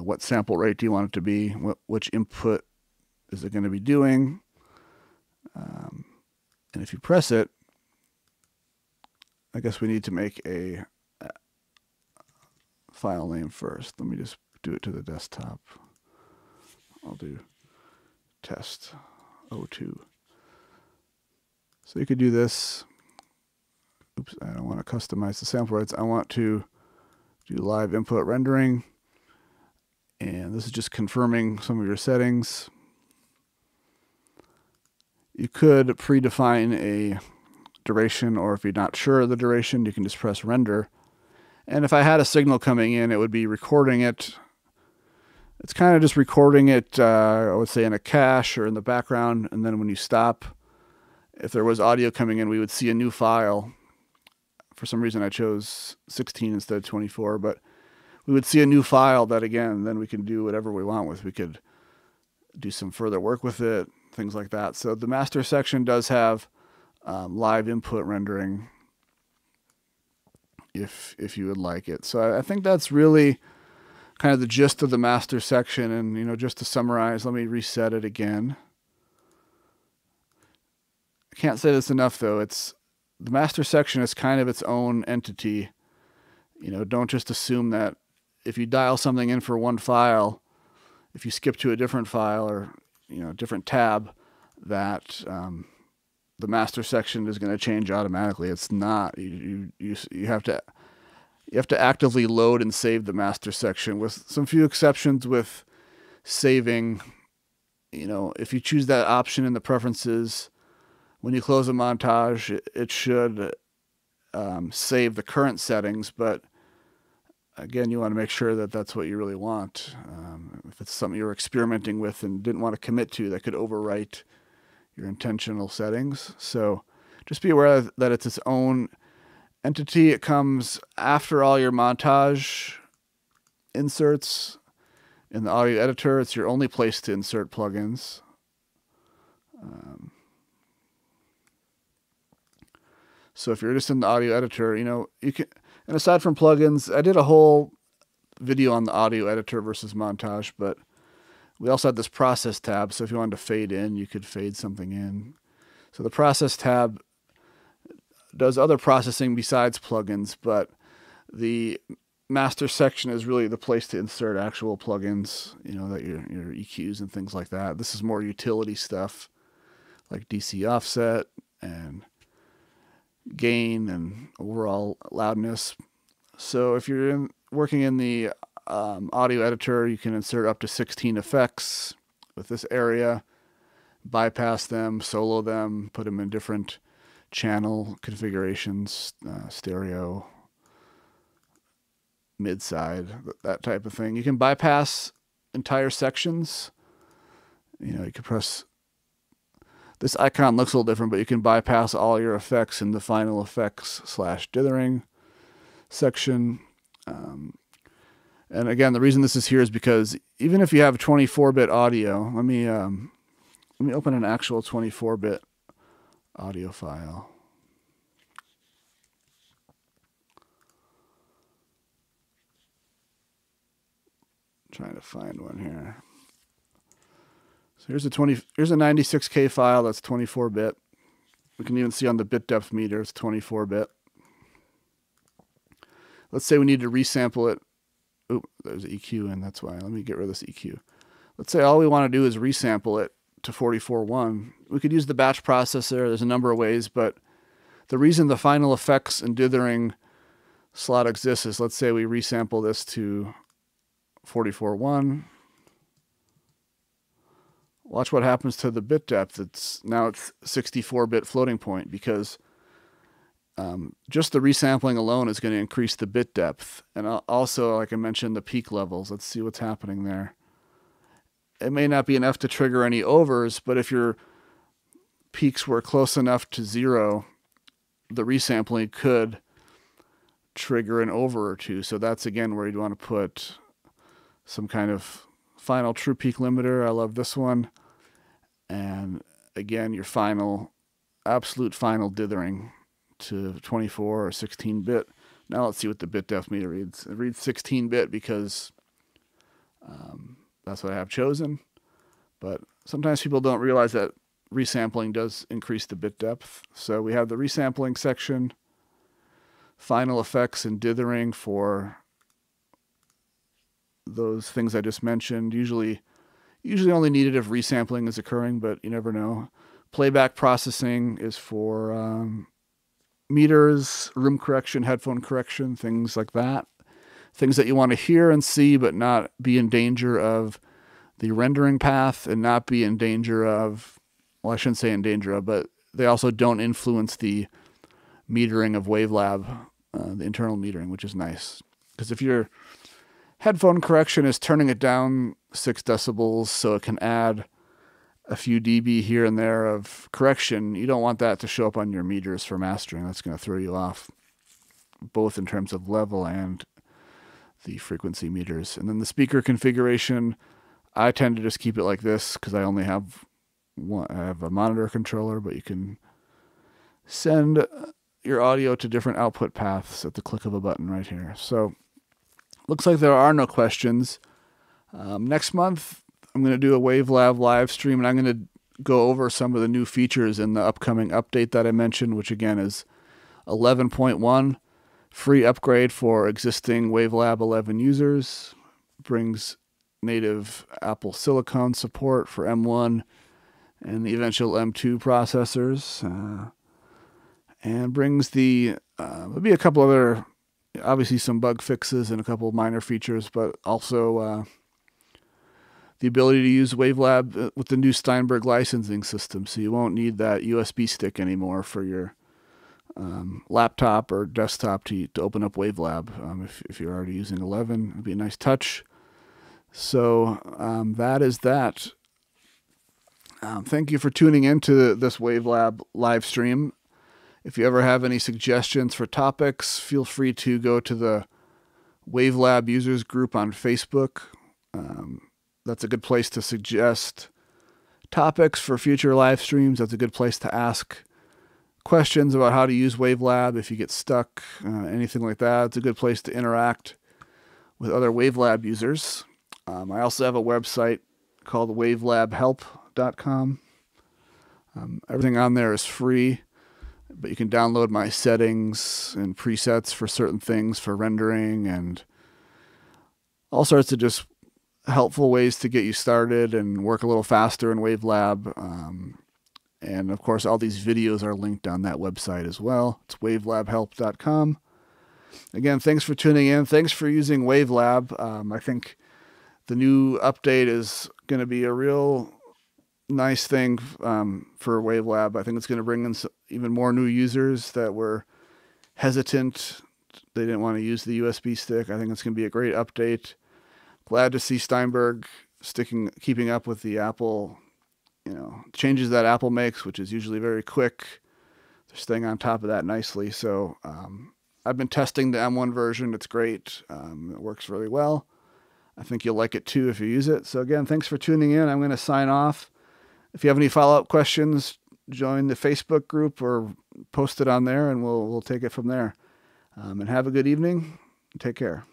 What sample rate do you want it to be? Which input is it going to be doing? And if you press it, I guess we need to make a file name first. Let me just do it to the desktop. I'll do test 02. So you could do this. Oops, I don't want to customize the sample rates. I want to do live input rendering. And this is just confirming some of your settings. You could predefine a duration, or if you're not sure of the duration, you can just press render. And if I had a signal coming in, it would be recording it. It's kind of just recording it, I would say, in a cache or in the background. And then when you stop, if there was audio coming in, we would see a new file. For some reason, I chose 16 instead of 24. But we would see a new file that, again, then we can do whatever we want with. We could do some further work with it, things like that. So the master section does have live input rendering if you would like it. So I think that's really kind of the gist of the master section. And, just to summarize, let me reset it again. I can't say this enough, though. The master section is kind of its own entity. Don't just assume that if you dial something in for one file, if you skip to a different file or, different tab, that the master section is going to change automatically. It's not. You have to actively load and save the master section, with some few exceptions with saving. If you choose that option in the preferences, when you close a montage, it should save the current settings, but again, you want to make sure that that's what you really want. If it's something you're experimenting with and didn't want to commit to, that could overwrite your intentional settings. So just be aware that it's its own entity. It comes after all your montage inserts. In the audio editor, it's your only place to insert plugins. So if you're just in the audio editor, you can, and aside from plugins, I did a whole video on the audio editor versus montage, but we also had this process tab. So if you wanted to fade in, you could fade something in. So the process tab does other processing besides plugins, but the master section is really the place to insert actual plugins, that your EQs and things like that. This is more utility stuff like DC offset and gain and overall loudness. So if you're working in the audio editor, you can insert up to 16 effects with this area, bypass them, solo them, put them in different channel configurations, stereo, mid-side, that type of thing. You can bypass entire sections. You can press, this icon looks a little different, but you can bypass all your effects in the final effects / dithering section. And again, the reason this is here is because even if you have 24-bit audio, let me open an actual 24-bit audio file. Trying to find one here. So here's a 96K file that's 24-bit. We can even see on the bit depth meter it's 24-bit. Let's say we need to resample it. Oh, there's an EQ in, that's why. Let me get rid of this EQ. Let's say all we want to do is resample it to 44.1. We could use the batch processor. There's a number of ways, but the reason the final effects and dithering slot exists is, let's say we resample this to 44.1. Watch what happens to the bit depth. Now it's 64-bit floating point, because just the resampling alone is going to increase the bit depth. And also, like I mentioned, the peak levels. Let's see what's happening there. It may not be enough to trigger any overs, but if your peaks were close enough to 0, the resampling could trigger an over or two. So that's, again, where you'd want to put some kind of final true peak limiter. I love this one. And again, your absolute final dithering to 24 or 16-bit. Now let's see what the bit depth meter reads. It reads 16-bit because that's what I have chosen. But sometimes people don't realize that resampling does increase the bit depth. So we have the resampling section, final effects and dithering for those things I just mentioned. Usually only needed if resampling is occurring, but you never know. Playback processing is for meters, room correction, headphone correction, things like that. Things that you want to hear and see, but not be in danger of the rendering path and not be in danger of, well, I shouldn't say in danger of, but they also don't influence the metering of WaveLab, the internal metering, which is nice. Because if your headphone correction is turning it down 6 decibels so it can add a few dB here and there of correction, you don't want that to show up on your meters for mastering. That's going to throw you off, both in terms of level and the frequency meters. And then the speaker configuration, I tend to just keep it like this because I only have one. I have a monitor controller, but you can send your audio to different output paths at the click of a button right here. So looks like there are no questions. Next month, I'm going to do a WaveLab live stream, and I'm going to go over some of the new features in the upcoming update that I mentioned, which again is 11.1, free upgrade for existing WaveLab 11 users, brings native Apple Silicon support for M1 and the eventual M2 processors, and brings there'll be a couple other, obviously some bug fixes and a couple of minor features, but also the ability to use WaveLab with the new Steinberg licensing system, so you won't need that USB stick anymore for your laptop or desktop to open up WaveLab. If you're already using 11, it'd be a nice touch. So that is that. Thank you for tuning in to this WaveLab live stream. If you ever have any suggestions for topics, feel free to go to the WaveLab users group on Facebook. That's a good place to suggest topics for future live streams. That's a good place to ask questions about how to use WaveLab if you get stuck, anything like that. It's a good place to interact with other WaveLab users. I also have a website called wavelabhelp.com. Everything on there is free, but you can download my settings and presets for certain things for rendering and all sorts of just helpful ways to get you started and work a little faster in WaveLab. And of course, all these videos are linked on that website as well. It's wavelabhelp.com. Again, thanks for tuning in. Thanks for using WaveLab. I think the new update is going to be a real nice thing for WaveLab. I think it's going to bring in even more new users that were hesitant. They didn't want to use the USB stick. I think it's going to be a great update. Glad to see Steinberg keeping up with the Apple, changes that Apple makes, which is usually very quick. They're staying on top of that nicely. So I've been testing the M1 version. It's great. It works really well. I think you'll like it too if you use it. So again, thanks for tuning in. I'm going to sign off. If you have any follow-up questions, join the Facebook group or post it on there, and we'll take it from there. And have a good evening. Take care.